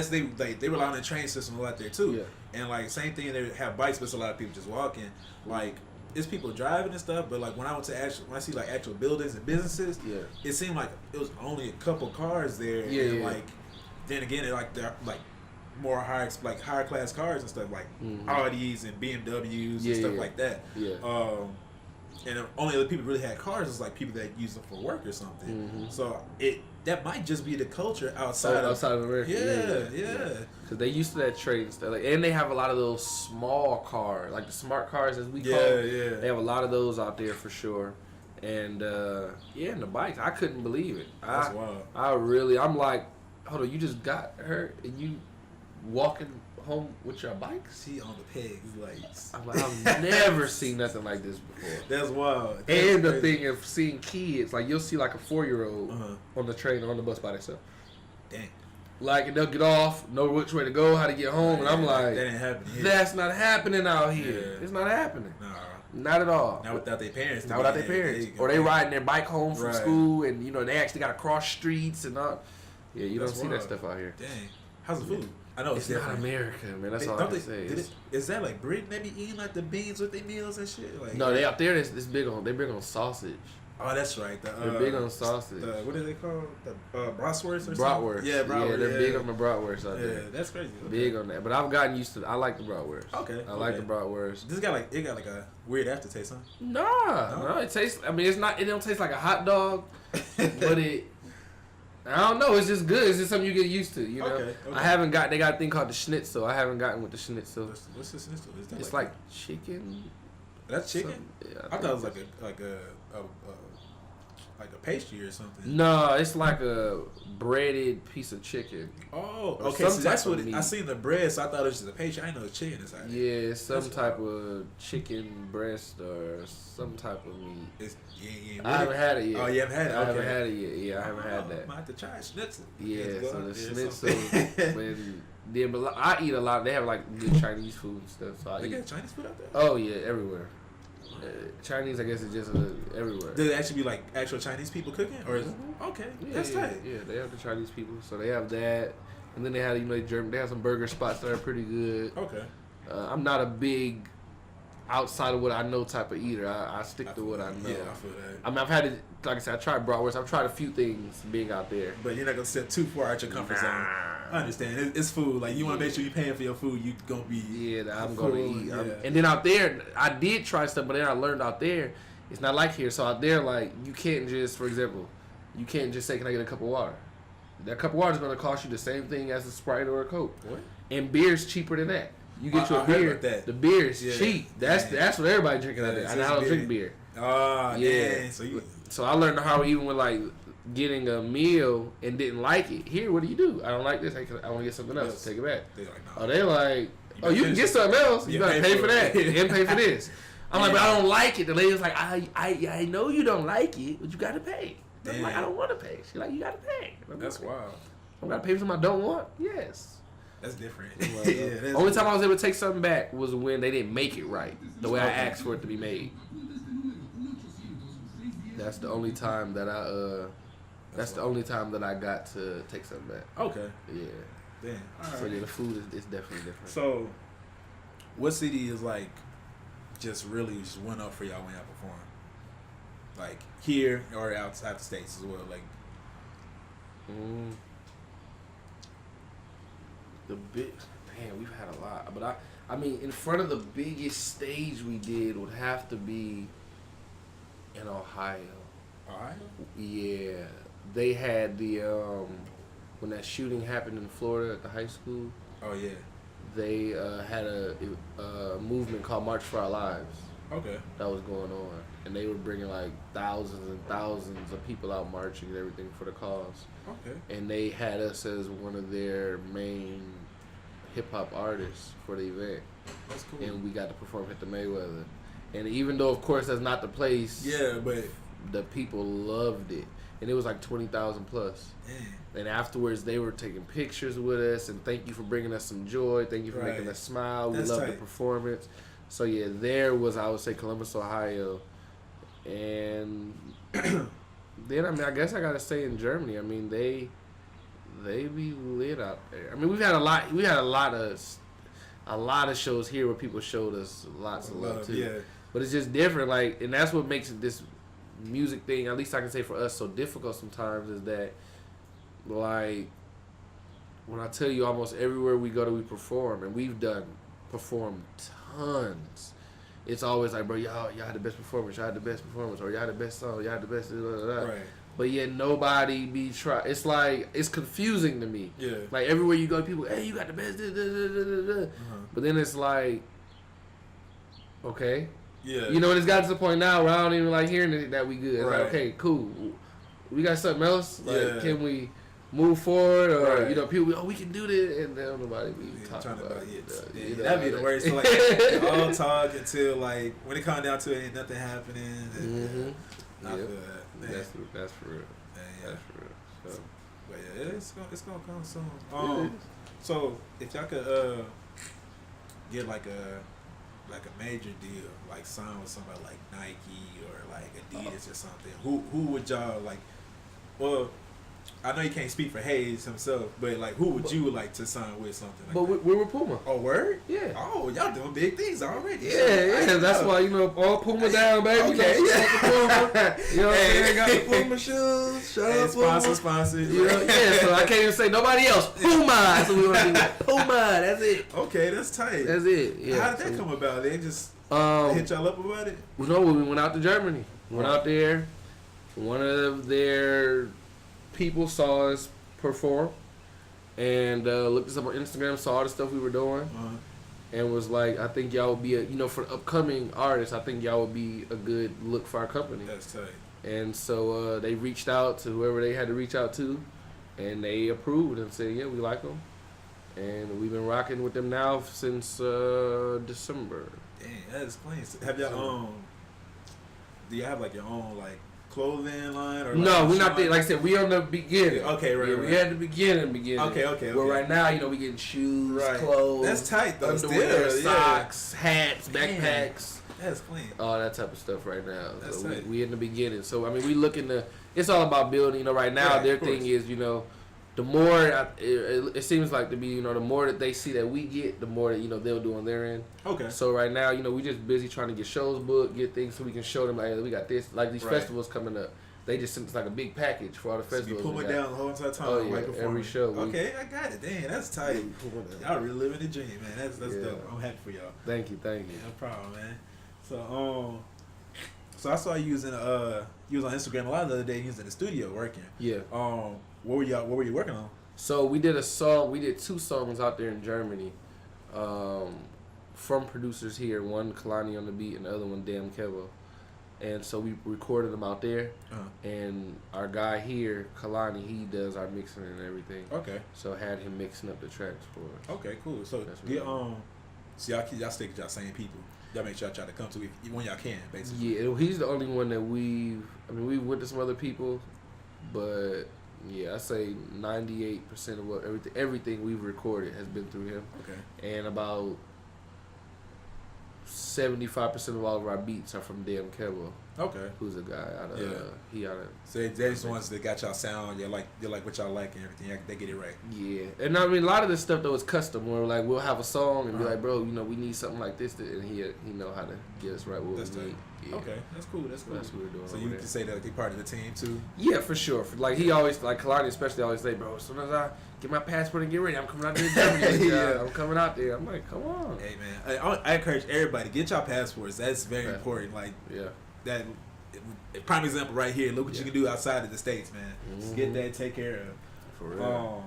Speaker 1: say, and they rely on the train system a lot there too. Yeah. And like same thing, they have bikes, but it's a lot of people just walking. Like it's people driving and stuff, but like when I see like actual buildings and businesses, it seemed like it was only a couple cars there. And like then again, they're like more higher class cars and stuff like Audis and BMWs and stuff like that. Yeah. And the only other people really had cars is like people that use them for work or something. Mm-hmm. So that might just be the culture outside of
Speaker 4: America.
Speaker 1: Yeah.
Speaker 4: Because they used to that trade and stuff. Like, and they have a lot of those small cars, like the smart cars as we call them. Yeah. They have a lot of those out there for sure. And and the bikes, I couldn't believe it.
Speaker 1: That's wild.
Speaker 4: I'm like, hold on, you just got hurt and you walking home with your bike?
Speaker 1: She on the pegs, like
Speaker 4: I'm like, I've never seen nothing like this before.
Speaker 1: That's wild.
Speaker 4: And the thing of seeing kids, like you'll see like a 4-year-old on the train or on the bus by themselves.
Speaker 1: Dang.
Speaker 4: Like, and they'll get off, know which way to go, how to get home, and I'm like,
Speaker 1: that ain't happening here.
Speaker 4: That's not happening out here. Yeah. It's not happening.
Speaker 1: Nah.
Speaker 4: Not at all.
Speaker 1: Not without their parents.
Speaker 4: Not without their parents. Or they riding their bike home from school, and you know they actually got to cross streets and all. Yeah, you don't see that stuff out here.
Speaker 1: Dang. How's the food? I know
Speaker 4: it's not America, man. That's all I can say.
Speaker 1: Is that like Britain? They be eating like the beans with their meals and shit. Like,
Speaker 4: no, they out there. They're big on sausage.
Speaker 1: Oh, that's right.
Speaker 4: They're big on sausage.
Speaker 1: What are they called? The bratwurst or something?
Speaker 4: Bratwurst.
Speaker 1: Yeah, bratwurst.
Speaker 4: Yeah, they're big on the bratwurst out there.
Speaker 1: Yeah, that's crazy. Okay.
Speaker 4: Big on that. But I've gotten used to. I like the bratwurst.
Speaker 1: Okay.
Speaker 4: I like the bratwurst.
Speaker 1: This got like a weird aftertaste, huh?
Speaker 4: No, it tastes. I mean, it's not. It don't taste like a hot dog, but it. I don't know. It's just good. It's just something you get used to. You know. Okay. I haven't got. They got a thing called the schnitzel. I haven't gotten with the schnitzel.
Speaker 1: What's the schnitzel? Is that
Speaker 4: it's like chicken.
Speaker 1: That's chicken.
Speaker 4: Yeah,
Speaker 1: I thought it was like a like a pastry or something.
Speaker 4: No, it's like a breaded piece of chicken.
Speaker 1: Oh,
Speaker 4: Or
Speaker 1: okay.
Speaker 4: some
Speaker 1: So that's
Speaker 4: type
Speaker 1: what
Speaker 4: of
Speaker 1: I
Speaker 4: meat.
Speaker 1: seen the bread. So I thought it was just a pastry. I didn't know it's chicken inside.
Speaker 4: Yeah, it's some type of chicken breast or some type of meat.
Speaker 1: It's,
Speaker 4: I haven't had it yet.
Speaker 1: Oh, you haven't had it?
Speaker 4: I haven't
Speaker 1: Okay.
Speaker 4: had it yet. Yeah, I haven't had that.
Speaker 1: I might have to try schnitzel.
Speaker 4: Yeah,
Speaker 1: Let's go
Speaker 4: so
Speaker 1: out
Speaker 4: the
Speaker 1: there,
Speaker 4: schnitzel. But I eat a lot. They have like good Chinese food and stuff. So I
Speaker 1: They
Speaker 4: eat.
Speaker 1: got Chinese food out there?
Speaker 4: Oh yeah, everywhere. Chinese, I guess, is just everywhere.
Speaker 1: Does it actually be like actual Chinese people cooking, or is okay? That's tight.
Speaker 4: Yeah, they have the Chinese people, so they have that, and then they have they have some burger spots that are pretty good.
Speaker 1: Okay.
Speaker 4: I'm not a big outside of what I know type of eater. I stick to what I know.
Speaker 1: Yeah, I feel that.
Speaker 4: I mean, I've had it. Like I said, I tried bratwurst. I've tried a few things being out there.
Speaker 1: But you're not gonna step too far out your comfort zone. I understand. It's food. Like you want to make sure you're paying for your food. You gonna be.
Speaker 4: Yeah, I'm gonna eat.
Speaker 1: Yeah.
Speaker 4: And then out there, I did try stuff, but then I learned out there, it's not like here. So out there, like you can't just, for example, you can't just say, "Can I get a cup of water?" That cup of water is gonna cost you the same thing as a Sprite or a Coke.
Speaker 1: What?
Speaker 4: And beer's cheaper than that. You get you
Speaker 1: I
Speaker 4: a
Speaker 1: heard
Speaker 4: beer.
Speaker 1: about that.
Speaker 4: The beer is
Speaker 1: Yeah.
Speaker 4: cheap. That's what everybody drinking out there.
Speaker 1: Yeah,
Speaker 4: And
Speaker 1: it's
Speaker 4: I don't
Speaker 1: beer.
Speaker 4: drink beer.
Speaker 1: Oh,
Speaker 4: Yeah.
Speaker 1: yeah.
Speaker 4: So I learned how even with like getting a meal and didn't like it. Here, what do? I don't like this. I want to get something else.
Speaker 1: Yes.
Speaker 4: Take it back.
Speaker 1: They like, nah.
Speaker 4: Oh, they like,
Speaker 1: gotta
Speaker 4: you can
Speaker 1: finish
Speaker 4: get
Speaker 1: it.
Speaker 4: something else. You
Speaker 1: Yeah,
Speaker 4: gotta pay for that
Speaker 1: it.
Speaker 4: and pay for this. I'm like,
Speaker 1: Yeah.
Speaker 4: but I don't like it. The lady's like, I know you don't like it, but you gotta pay. I'm like, I don't want to pay. She's like, you gotta pay.
Speaker 1: That's wild.
Speaker 4: I gotta pay for something I don't want. Yes.
Speaker 1: That's different.
Speaker 4: Like,
Speaker 1: yeah, that's
Speaker 4: only time I was able to take something back was when they didn't make it right the way I asked for it to be made. That's the only time that That's the only time that I got to take something back.
Speaker 1: Okay.
Speaker 4: Yeah.
Speaker 1: Damn. All right.
Speaker 4: So yeah, the food is definitely different.
Speaker 1: So, what city is like just really just went up for y'all when y'all perform? Like here or outside the states as well? Like,
Speaker 4: the big man, we've had a lot, but I mean, in front of the biggest stage we did would have to be in Ohio.
Speaker 1: Ohio?
Speaker 4: Yeah, they had the when that shooting happened in Florida at the high school.
Speaker 1: Oh yeah.
Speaker 4: They had a movement called March for Our Lives
Speaker 1: Okay.
Speaker 4: that was going on, and they were bringing like thousands and thousands of people out marching and everything for the cause.
Speaker 1: Okay.
Speaker 4: And they had us as one of their main hip hop artists for the event.
Speaker 1: That's cool.
Speaker 4: And we got to perform at the Mayweather. And even though, of course, that's not the place,
Speaker 1: Yeah, but
Speaker 4: the people loved it. And it was like 20,000 plus.
Speaker 1: man.
Speaker 4: And afterwards, they were taking pictures with us and thank you for bringing us some joy. Thank you for making
Speaker 1: Right.
Speaker 4: us smile. We
Speaker 1: That's
Speaker 4: loved the
Speaker 1: tight.
Speaker 4: performance. So yeah, there was, I would say, Columbus, Ohio. And then, I mean, I guess I got to say in Germany, I mean, they be lit out there. I mean, we had a lot of shows here where people showed us lots of love too.
Speaker 1: Yeah.
Speaker 4: But it's just different, like, and that's what makes this music thing, at least I can say for us, so difficult sometimes, is that, like, when I tell you almost everywhere we go to, we perform, and we've performed tons. It's always like, bro, y'all had the best performance, or y'all had the best song, y'all had the best,
Speaker 1: Right.
Speaker 4: but yet nobody be try. It's like, it's confusing to me.
Speaker 1: Yeah.
Speaker 4: Like everywhere you go, people, hey, you got the best. But then it's like, okay,
Speaker 1: Yeah.
Speaker 4: you know, and it's got to the point now where I don't even like hearing it that we good. It's
Speaker 1: Right.
Speaker 4: like, okay, cool. We got something else. Like,
Speaker 1: Yeah.
Speaker 4: can we move forward? Or
Speaker 1: Right.
Speaker 4: you know, people, we can do this, and then nobody be talking
Speaker 1: Trying
Speaker 4: about
Speaker 1: it.
Speaker 4: it.
Speaker 1: Yeah,
Speaker 4: You know,
Speaker 1: that'd be the worst. So, like, all talk until like when it comes down to it, ain't nothing happening. And, I
Speaker 4: Yep.
Speaker 1: feel that. Man.
Speaker 4: That's for real.
Speaker 1: Man, yeah.
Speaker 4: That's for real. So.
Speaker 1: But yeah, it's gonna come soon.
Speaker 4: It is.
Speaker 1: So if y'all could get like a major deal, like sign with somebody like Nike or like Adidas or something, who would y'all like? Well, I know you can't speak for Haze himself, but like who would you like to sign with something like
Speaker 4: But
Speaker 1: that?
Speaker 4: we were Puma.
Speaker 1: Oh, word?
Speaker 4: Yeah.
Speaker 1: Oh, y'all doing big things already.
Speaker 4: Yeah. That's why, you know, all Puma down, baby.
Speaker 1: Okay.
Speaker 4: You know, shout out to Puma. You know what I'm saying? Got the
Speaker 1: Hey.
Speaker 4: Puma shoes. Shout
Speaker 1: Hey,
Speaker 4: out Puma.
Speaker 1: sponsor.
Speaker 4: You know, yeah, so I can't even say nobody else. Puma. So we want to do Puma. That's it.
Speaker 1: Okay, that's tight.
Speaker 4: That's it. Yeah.
Speaker 1: How did that come about? They just
Speaker 4: Um,
Speaker 1: hit y'all up about it?
Speaker 4: you know, when we went out to Germany, went out there. One of their people saw us perform and looked us up on Instagram, saw all the stuff we were doing,
Speaker 1: Uh-huh.
Speaker 4: and was like, I think y'all would be for upcoming artists, I think y'all would be a good look for our company.
Speaker 1: That's tight.
Speaker 4: And so they reached out to whoever they had to reach out to, and they approved and said, yeah, we like them. And we've been rocking with them now since December.
Speaker 1: Dang, that's clean. Have y'all do you have like your own like clothing line or? Like
Speaker 4: no, we're not there. Like I said, we on the beginning.
Speaker 1: Okay, right.
Speaker 4: We had the beginning.
Speaker 1: Okay.
Speaker 4: Well, right now, we getting shoes, clothes.
Speaker 1: That's tight though.
Speaker 4: Underwear,
Speaker 1: still,
Speaker 4: socks, hats, backpacks.
Speaker 1: That's clean.
Speaker 4: All that type of stuff right now.
Speaker 1: That's
Speaker 4: so
Speaker 1: tight.
Speaker 4: we in the beginning. So we looking to. It's all about building. Right now, their thing is the more it seems like to be, the more that they see that we get, the more that they'll do on their end.
Speaker 1: Okay.
Speaker 4: So right now, we just busy trying to get shows booked, get things so we can show them like, hey, we got this. Like these festivals coming up, they just sent us like a big package for all the festivals.
Speaker 1: So you pull it down the whole entire time.
Speaker 4: Oh yeah, every show.
Speaker 1: Okay, I got it. Damn, that's tight. Y'all really living the dream, man. That's dope. I'm happy for y'all.
Speaker 4: Thank you.
Speaker 1: No problem, man. So I saw you using you was on Instagram a lot the other day. You was in the studio working.
Speaker 4: Yeah.
Speaker 1: What were you working on?
Speaker 4: So we did a song. We did 2 songs out there in Germany, from producers here. One Kalani on the beat, and the other one Damn Kevo. And so we recorded them out there. And our guy here, Kalani, he does our mixing and everything. Okay. So I had him mixing up the tracks for us.
Speaker 1: Okay, cool. So so y'all stick with y'all same people. Y'all make sure y'all try to come to it when y'all can, basically.
Speaker 4: Yeah, he's the only one that we went to some other people, but yeah, I say 98% of what everything we've recorded has been through him. Okay. And about 75% of all of our beats are from Damn Kevo. Okay. Who's a guy out of
Speaker 1: So they're just ones that got y'all sound. You're like what y'all like and everything. They get it right.
Speaker 4: Yeah, and a lot of this stuff though is custom. Where like we'll have a song and be like, bro, we need something like this, and he know how to get us right what we need. Yeah.
Speaker 1: Okay, that's cool. That's what we're doing. So you can say that they're part of the team too.
Speaker 4: Yeah, for sure. Like he always, like Kalani especially, always say, bro, as soon as I get my passport and get ready, I'm coming out there. Yeah, I'm coming out there. I'm like, come on.
Speaker 1: Hey man, I encourage everybody, get y'all passports. That's very important. Like that. Prime example right here. Look what you can do outside of the States, man. Just get that, take care of.
Speaker 4: For real.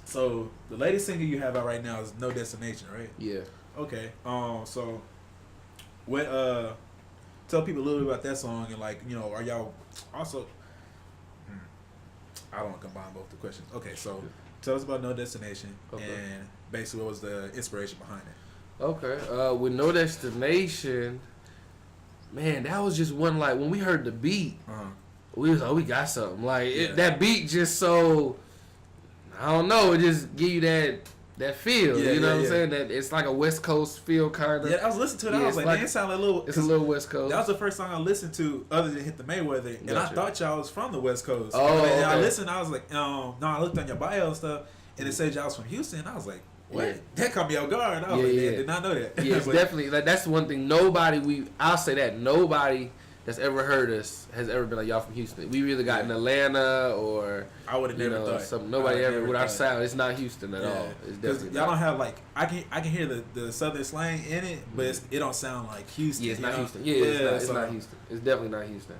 Speaker 1: So the latest single you have out right now is No Destination, right?
Speaker 4: Yeah. Okay.
Speaker 1: So what? Tell people a little bit about that song and like are y'all also? I don't want to combine both the questions. Okay, so tell us about No Destination and basically what was the inspiration behind it.
Speaker 4: Okay. With No Destination. Man, that was just one, like, when we heard the beat, we was like, we got something. Like, that beat just so, I don't know, it just give you that feel. You know what I'm saying? That it's like a West Coast feel, kind of.
Speaker 1: Yeah, I was listening to it. I was like, man, it sounded like a little.
Speaker 4: It's a little West Coast.
Speaker 1: That was the first song I listened to other than Hit the Mayweather. And I thought y'all was from the West Coast.
Speaker 4: Oh,
Speaker 1: and I listened, I was like, no, I looked on your bio and stuff, and it said y'all was from Houston. I was like, what? Yeah. That caught me off guard. I was like, did not know that.
Speaker 4: Yeah, it's definitely, like, that's one thing. I'll say that, nobody that's ever heard us has ever been like, y'all from Houston. We either got in Atlanta or
Speaker 1: I would have never thought
Speaker 4: something. Nobody ever with our sound. It's not Houston at all. It's definitely
Speaker 1: y'all don't have like I can hear the southern slang in it, but it don't sound like Houston.
Speaker 4: Yeah, it's not Houston. Yeah, it's not Houston. It's definitely not Houston.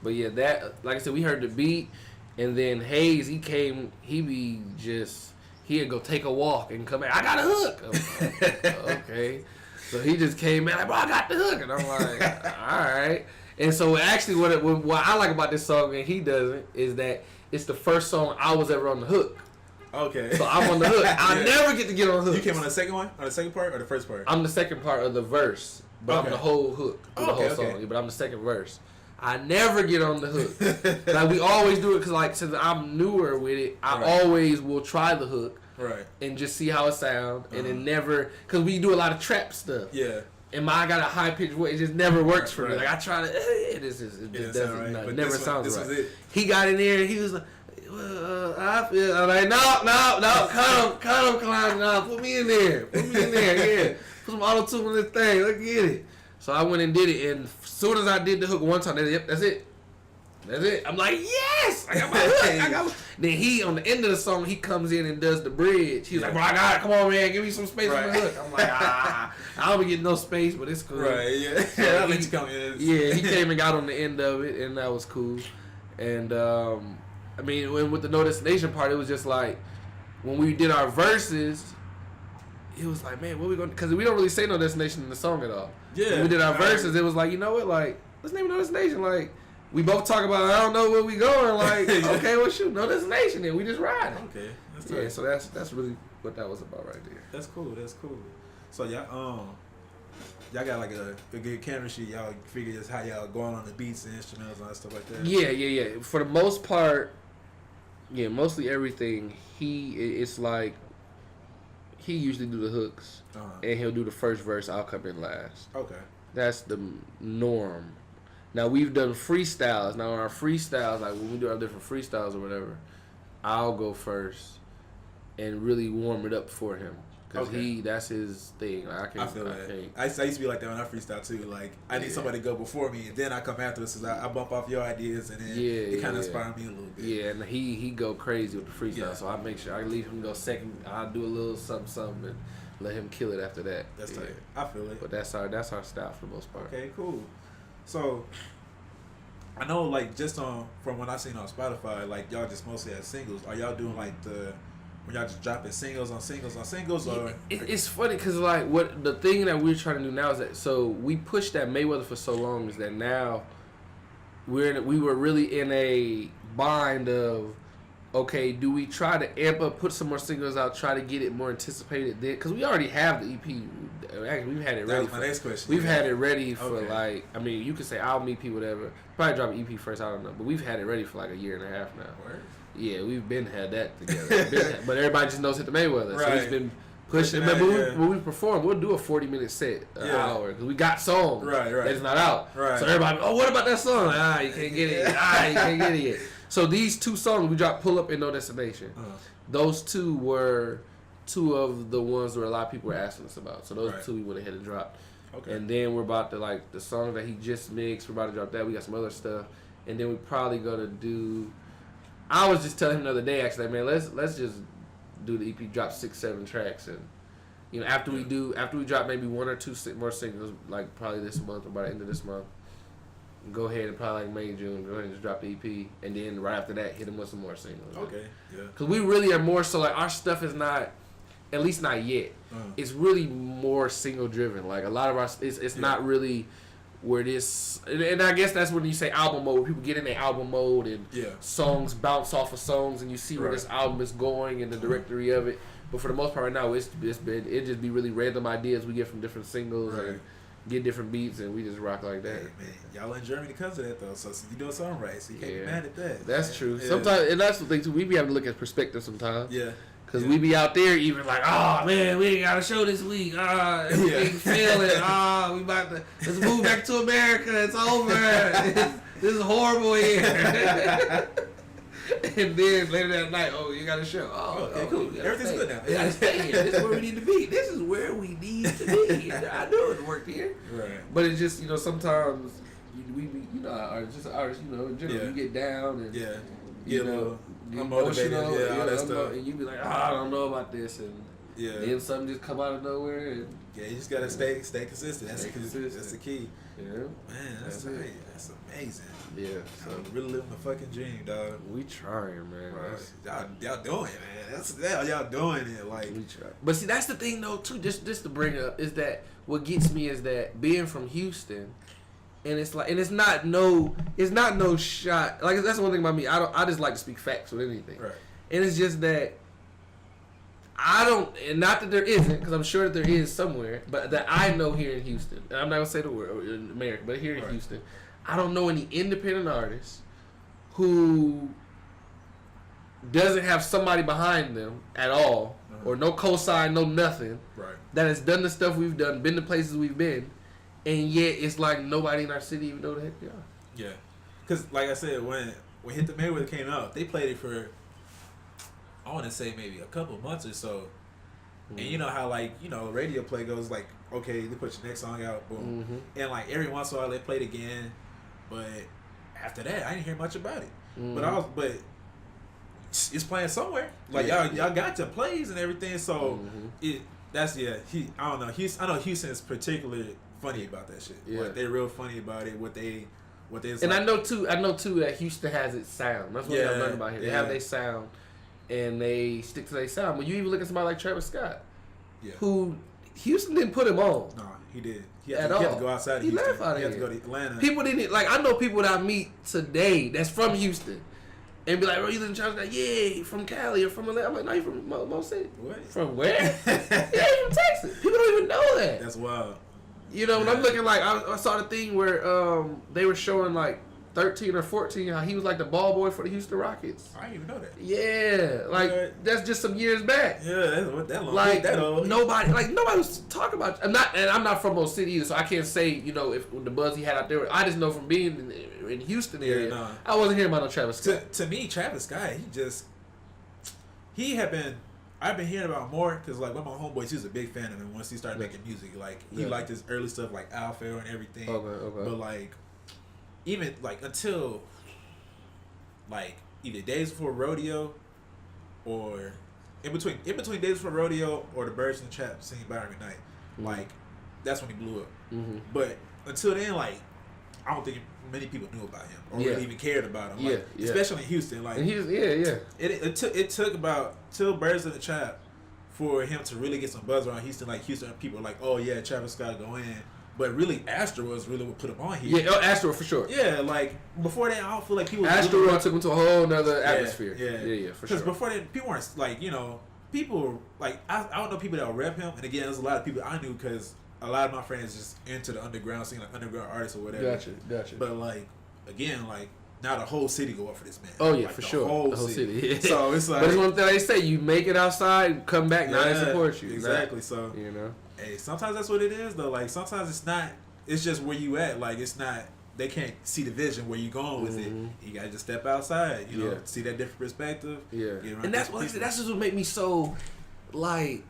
Speaker 4: But yeah, that, like I said, we heard the beat, and then Haze, he'd go take a walk and come back. I got a hook. Like, okay. So he just came in like, bro, I got the hook. And I'm like, all right. And so actually what I like about this song, and he doesn't, is that it's the first song I was ever on the hook.
Speaker 1: Okay.
Speaker 4: So I'm on the hook. I never get to get on the hook.
Speaker 1: You came on the second one? On the second part or the first part?
Speaker 4: I'm the second part of the verse. But I'm the whole hook through the whole song. But I'm the second verse. I never get on the hook. Like, we always do it because, like, since I'm newer with it, I always will try the hook. Right. And just see how it sounds. And it never, because we do a lot of trap stuff. Yeah. And I got a high pitched voice. It just never works for me. Like, I try to, it never sounds right. He got in there and he was like, I'm like, no, cut him, Klein. No, put me in there. Yeah. Put some auto-tune on this thing. Let's get it. So I went and did it, and as soon as I did the hook one time, that's it. I'm like, yes! I got my hook. Then he, on the end of the song, he comes in and does the bridge. He's like, bro, I got it. Come on, man. Give me some space on the hook. I'm like, I don't be getting no space, but it's cool.
Speaker 1: Right, yeah. I'll let you come in.
Speaker 4: Yeah, he came and got on the end of it, and that was cool. And, I mean, with the No Destination part, it was just like, when we did our verses, it was like, man, what we going to, because we don't really say No Destination in the song at all. Yeah. When we did our verses, it was like, you know what, like, let's name it No Destination. Like, we both talk about I don't know where we going. Like, okay, well, shoot, no destination. Then we just riding.
Speaker 1: Okay, that's
Speaker 4: yeah. So that's really what that was about right there.
Speaker 1: That's cool. That's cool. So y'all got like a good camera sheet. Y'all figure just how y'all going on the beats and instrumentals and stuff like that.
Speaker 4: Yeah. For the most part, yeah, mostly everything. It's like he usually do the hooks, and he'll do the first verse. I'll come in last.
Speaker 1: Okay.
Speaker 4: That's the norm. Now we've done freestyles. Now on our freestyles, like when we do our different freestyles or whatever, I'll go first and really warm it up for him. Cause that's his thing. Like,
Speaker 1: I feel that. I used to be like that when I freestyle too. Like I need somebody to go before me, and then I come after this. I bump off your ideas, and then it kind of inspired me a little bit. Yeah,
Speaker 4: and he go crazy with the freestyle. So I make sure I leave him go second. I'll do a little something, and let him kill it after that.
Speaker 1: That's tight. I feel it.
Speaker 4: But that's our style for the most part.
Speaker 1: Okay, cool. So I know, like, just from what I seen on Spotify, like y'all just mostly have singles. Are y'all doing like when y'all just dropping singles on singles on singles, or
Speaker 4: it's funny because like what the thing that we're trying to do now is that so we pushed that Mayweather for so long is that now we were really in a bind of okay, do we try to amp up, put some more singles out, try to get it more anticipated then because we already have the EP. Actually, we've had it ready.
Speaker 1: That was my next question.
Speaker 4: We've had it ready for like I mean you could say album EP whatever. Probably drop an EP first. I don't know, but we've had it ready for like a year and a half now.
Speaker 1: Word?
Speaker 4: Yeah, we've had that together. But everybody just knows Hit the Mayweather.
Speaker 1: Right.
Speaker 4: So he's been pushing. But when we perform, we'll do a 40-minute set, an hour, because we got songs that's not out.
Speaker 1: Right.
Speaker 4: So everybody, what about that song? You can't get it. You can't get it yet. So these two songs, we dropped Pull Up and No Destination. Those two were two of the ones where a lot of people were asking us about. So those two we went ahead and dropped. Okay. And then we're about to, like, the song that he just mixed, we're about to drop that. We got some other stuff. And then we're probably going to do... I was just telling him the other day, actually, man, let's just do the EP, drop 6-7 tracks, and you know after we drop maybe 1 or 2 more singles, like probably this month or by the end of this month, go ahead and probably like May, June, go ahead and just drop the EP, and then right after that hit him with some more singles.
Speaker 1: Okay, yeah.
Speaker 4: Because we really are more so like our stuff is not, at least not yet. It's really more single driven. Like a lot of our, it's not really. Where this, and I guess that's when you say album mode, where people get in their album mode and songs bounce off of songs and you see where this album is going and the directory of it. But for the most part right now, it just be really random ideas we get from different singles and get different beats and we just rock like that.
Speaker 1: Hey, man, y'all in Germany because of that though, so you doing something right, so you can't be mad at that.
Speaker 4: That's true. Yeah. Sometimes, and that's the thing too, we be having to look at perspective sometimes.
Speaker 1: Yeah.
Speaker 4: Because we be out there even like, oh man, we ain't got a show this week. Everything failing. We about to, let's move back to America. It's over. This is horrible here. And then later that night, you got a show.
Speaker 1: Okay, cool. Everything's good now.
Speaker 4: We gotta stay here. This is where we need to be. This is where we need to be. I knew it worked here. Right. But it's just, sometimes we be, artists, in general, you get down and, you know,
Speaker 1: emotional, all that stuff.
Speaker 4: And you be like, I don't know about this, and then something just come out of nowhere. And
Speaker 1: you just gotta stay consistent. That's the key.
Speaker 4: Yeah,
Speaker 1: man, that's right. That's amazing.
Speaker 4: Yeah, so
Speaker 1: really living the fucking dream, dog.
Speaker 4: We trying, man.
Speaker 1: Right. Y'all doing it, man. That's y'all doing it, like
Speaker 4: we try. But see, that's the thing, though, too. Just to bring up is that what gets me is that being from Houston. And it's like, and it's not no shot. Like that's one thing about me. I just like to speak facts with anything.
Speaker 1: Right.
Speaker 4: And it's just that I don't, and not that there isn't, because I'm sure that there is somewhere, but that I know here in Houston. And I'm not gonna say the word in America, but here in Houston, I don't know any independent artists who doesn't have somebody behind them at all, or no cosign, no nothing.
Speaker 1: Right.
Speaker 4: That has done the stuff we've done, been the places we've been. And yet, it's like nobody in our city even know the heck they are. Yeah.
Speaker 1: Because, like I said, when Hit the Mayweather came out, they played it for, I want to say maybe a couple months or so. Mm-hmm. And you know how, like, radio play goes like, okay, they put your next song out, boom. Mm-hmm. And, like, every once in a while they played again. But after that, I didn't hear much about it. Mm-hmm. But it's playing somewhere. Like, y'all got your plays and everything. So, I don't know. I know Houston is particularly funny about that shit. Yeah. Like, they're real funny about it. What they and
Speaker 4: like, I know too that Houston has its sound. That's what I learned about here. They have their sound and they stick to their sound. When you even look at somebody like Travis Scott, who Houston didn't put him on.
Speaker 1: No, he did. He had to go outside of Houston.
Speaker 4: Left out of
Speaker 1: he had to
Speaker 4: here.
Speaker 1: go to Atlanta.
Speaker 4: People didn't like. I know people that I meet today that's from Houston, and be like, "Bro, you live in Charles?" Like, yeah, from Cali or from Atlanta. I'm like, "No, you from Mo City." What? From where? Yeah, from Texas. People don't even know that.
Speaker 1: That's wild.
Speaker 4: You know, when I'm looking like I saw the thing where they were showing like 13 or 14 how he was like the ball boy for the Houston Rockets.
Speaker 1: I didn't even know that.
Speaker 4: Yeah, like that's just some years back.
Speaker 1: Yeah, that's what that long.
Speaker 4: Like
Speaker 1: that old.
Speaker 4: nobody was talking about. I'm not from Mo City either, so I can't say if the buzz he had out there. I just know from being in Houston area,
Speaker 1: nah.
Speaker 4: I wasn't hearing about no Travis Scott.
Speaker 1: To me, Travis Scott, I've been hearing about more because like one of my homeboys, he was a big fan of him once he started making music. Like he liked his early stuff like Alpha and everything. Okay. But like even like until like either Days Before Rodeo or in between Days Before Rodeo or the Birds and the Trap singing By Every Night, like that's when he blew up. Mm-hmm. But until then, like I don't think many people knew about him or really even cared about him. Like, especially in Houston. Like It took about till Birds of the Trap for him to really get some buzz around Houston. Like Houston people were like, oh yeah, Travis Scott go in. But really, Astro was really what put him on here.
Speaker 4: Yeah, Astro for sure.
Speaker 1: Yeah, like before that, I don't feel like people.
Speaker 4: Astro really took him to a whole nother atmosphere. Yeah, for sure.
Speaker 1: Because before that, people weren't like people like I don't know people that would rep him. And again, there's a lot of people I knew because a lot of my friends just into the underground, singing like underground artists or whatever. Gotcha. But like again, like now the whole city go up for this man.
Speaker 4: Oh yeah,
Speaker 1: like,
Speaker 4: for sure. The whole city. Yeah.
Speaker 1: So it's like,
Speaker 4: but it's one thing they say: you make it outside, come back, now they support you.
Speaker 1: Exactly. So hey, sometimes that's what it is though. Like sometimes it's not. It's just where you at. Like it's not. They can't see the vision where you going with it. You gotta just step outside. See that different perspective. Yeah.
Speaker 4: And that's just what make me so like.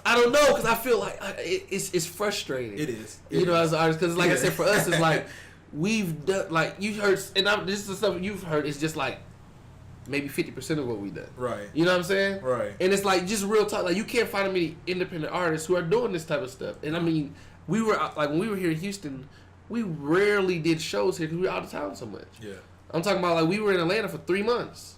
Speaker 4: I don't know because I feel like it's frustrating.
Speaker 1: It is.
Speaker 4: As an artist, because like I said, for us it's like we've done like you heard, and this is the stuff you've heard. It's just like maybe 50% of what we done.
Speaker 1: Right.
Speaker 4: You know what I'm saying?
Speaker 1: Right.
Speaker 4: And it's like just real talk. Like you can't find many independent artists who are doing this type of stuff. And I mean, we were like when we were here in Houston, we rarely did shows here because we were out of town so much.
Speaker 1: Yeah.
Speaker 4: I'm talking about like we were in Atlanta for 3 months.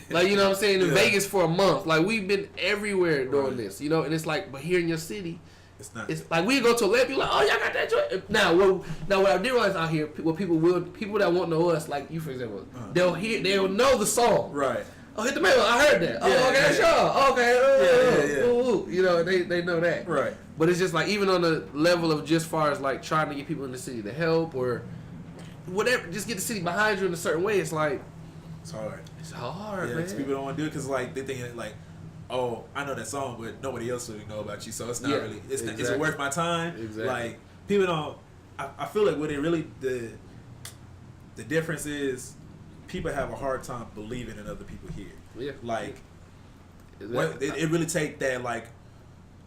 Speaker 4: Like, you know what I'm saying? In Vegas for a month. Like, we've been everywhere doing this, and it's like, but here in your city, it's like, we go to Atlanta, people like, oh, y'all got that joint. Now, what I did realize out here, what people that won't know us, like you, for example, they'll know the song.
Speaker 1: Right.
Speaker 4: Oh, hit the mail, I heard that. Oh, okay, that's y'all. Okay, ooh. They know that.
Speaker 1: Right.
Speaker 4: But it's just like, even on the level of just far as like trying to get people in the city to help or whatever, just get the city behind you in a certain way, it's like,
Speaker 1: it's hard.
Speaker 4: It's hard,
Speaker 1: man.
Speaker 4: Because
Speaker 1: people don't want to do it because like they thinking like, oh, I know that song, but nobody else really know about you, so it's not really. It's not, is it worth my time?
Speaker 4: Exactly.
Speaker 1: Like people don't. I feel like what it really the difference is, people have a hard time believing in other people here.
Speaker 4: Yeah.
Speaker 1: Like, it really take that like,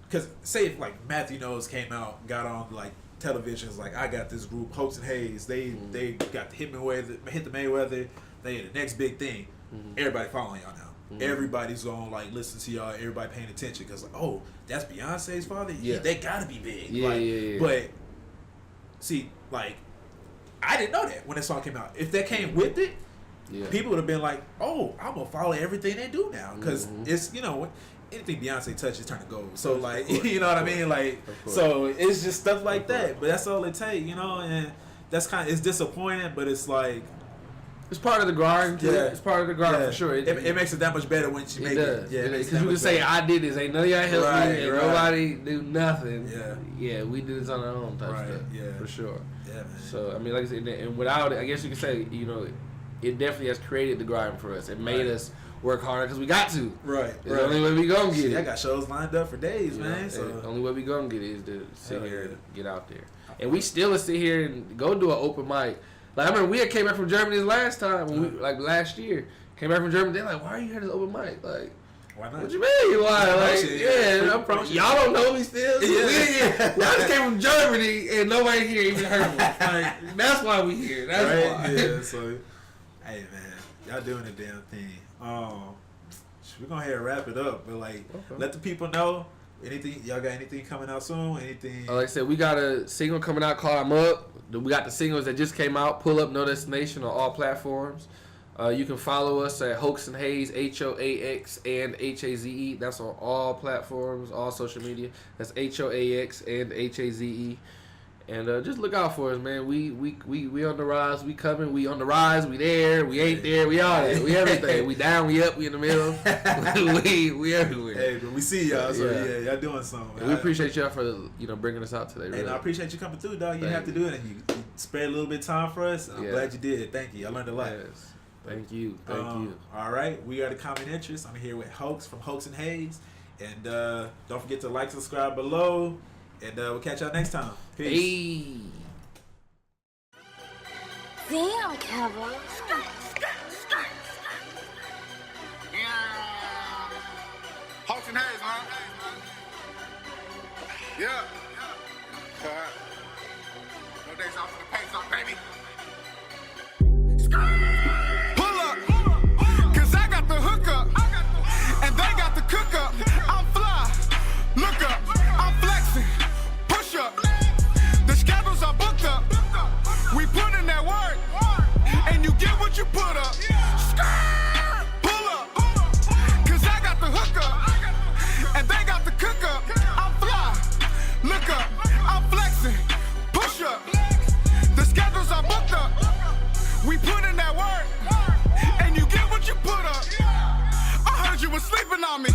Speaker 1: because say if like Matthew Knowles came out, got on like televisions, like I got this group Hoax and Haze, they got the hit the Mayweather. They the next big thing. Everybody following y'all now. Everybody's gonna like listen to y'all. Everybody paying attention because like, oh, that's Beyonce's father. Yeah, they gotta be big. Yeah. But see, like, I didn't know that when that song came out. If that came with it, people would have been like, oh, I'm gonna follow everything they do now because it's anything Beyonce touches turn to gold. So like, you know what I mean? Like, so it's just stuff like that. But that's all it takes, and that's it's disappointing. But it's like.
Speaker 4: It's part of the grind. Yeah, it's part of the grind for sure.
Speaker 1: It makes it that much better when you make it. Yeah,
Speaker 4: because you can say I did this. Ain't none of y'all helped me. And nobody do nothing. Yeah, we did this on our own type stuff. Yeah, for sure. Yeah, man. So I mean, like I said, and without it, I guess you could say it definitely has created the grind for us. It made us work harder because we got to.
Speaker 1: Right.
Speaker 4: It's the only way we gonna get it.
Speaker 1: I got shows lined up for days, man. So
Speaker 4: the only way we gonna get it is to sit here and get out there. And we still sit here and go do an open mic. Like I remember we came back from Germany this last time when we last year came back from Germany. They're like, "Why are you here to this open mic?" Like,
Speaker 1: why not?
Speaker 4: What you mean? Why? Like, I promise y'all don't know me still. I just came from Germany and nobody here even heard of us. Like, that's why we here. That's why.
Speaker 1: Yeah. So, hey man, y'all doing the damn thing. We're gonna have to wrap it up, but let the people know. Anything y'all got? Anything coming out soon? Anything?
Speaker 4: Like I said, we got a single coming out called "I'm Up." We got the singles that just came out. Pull Up, No Destination on all platforms. You can follow us at Hoax and Haze, HOAX and HAZE. That's on all platforms, all social media. That's HOAX and HAZE. And just look out for us, man. We on the rise. We coming. We on the rise. We there. We ain't there. We all there. We everything. We down. We up. We in the middle. we everywhere.
Speaker 1: Hey, but we see y'all. So yeah, y'all doing something.
Speaker 4: And we appreciate y'all for bringing us out today. Really.
Speaker 1: And I appreciate you coming through, dog. You didn't have to do it. You spared a little bit of time for us. I'm glad you did. Thank you. I learned a lot. Yes.
Speaker 4: Thank you. Thank you.
Speaker 1: All right. We are the Common Interest. I'm here with Hoax from Hoax and Haze. And don't forget to like, subscribe below. And we'll catch y'all next time. Peace.
Speaker 5: Hey. Damn, Kevin.
Speaker 2: Hoax and Haze, huh? Yeah. No days off for the pace off, baby. Pull up, cause I got the hookup, and they got the cook up. I'm fly, look up, I'm flexing, push up. The schedules are booked up. We put in that work, and you get what you put up. Pull up, cause I got the hookup, and they got the cook up. I'm fly, look up, I'm flexing, push up. The schedules are booked up. We put in that work, and you get what you put up. I heard you was sleeping on me.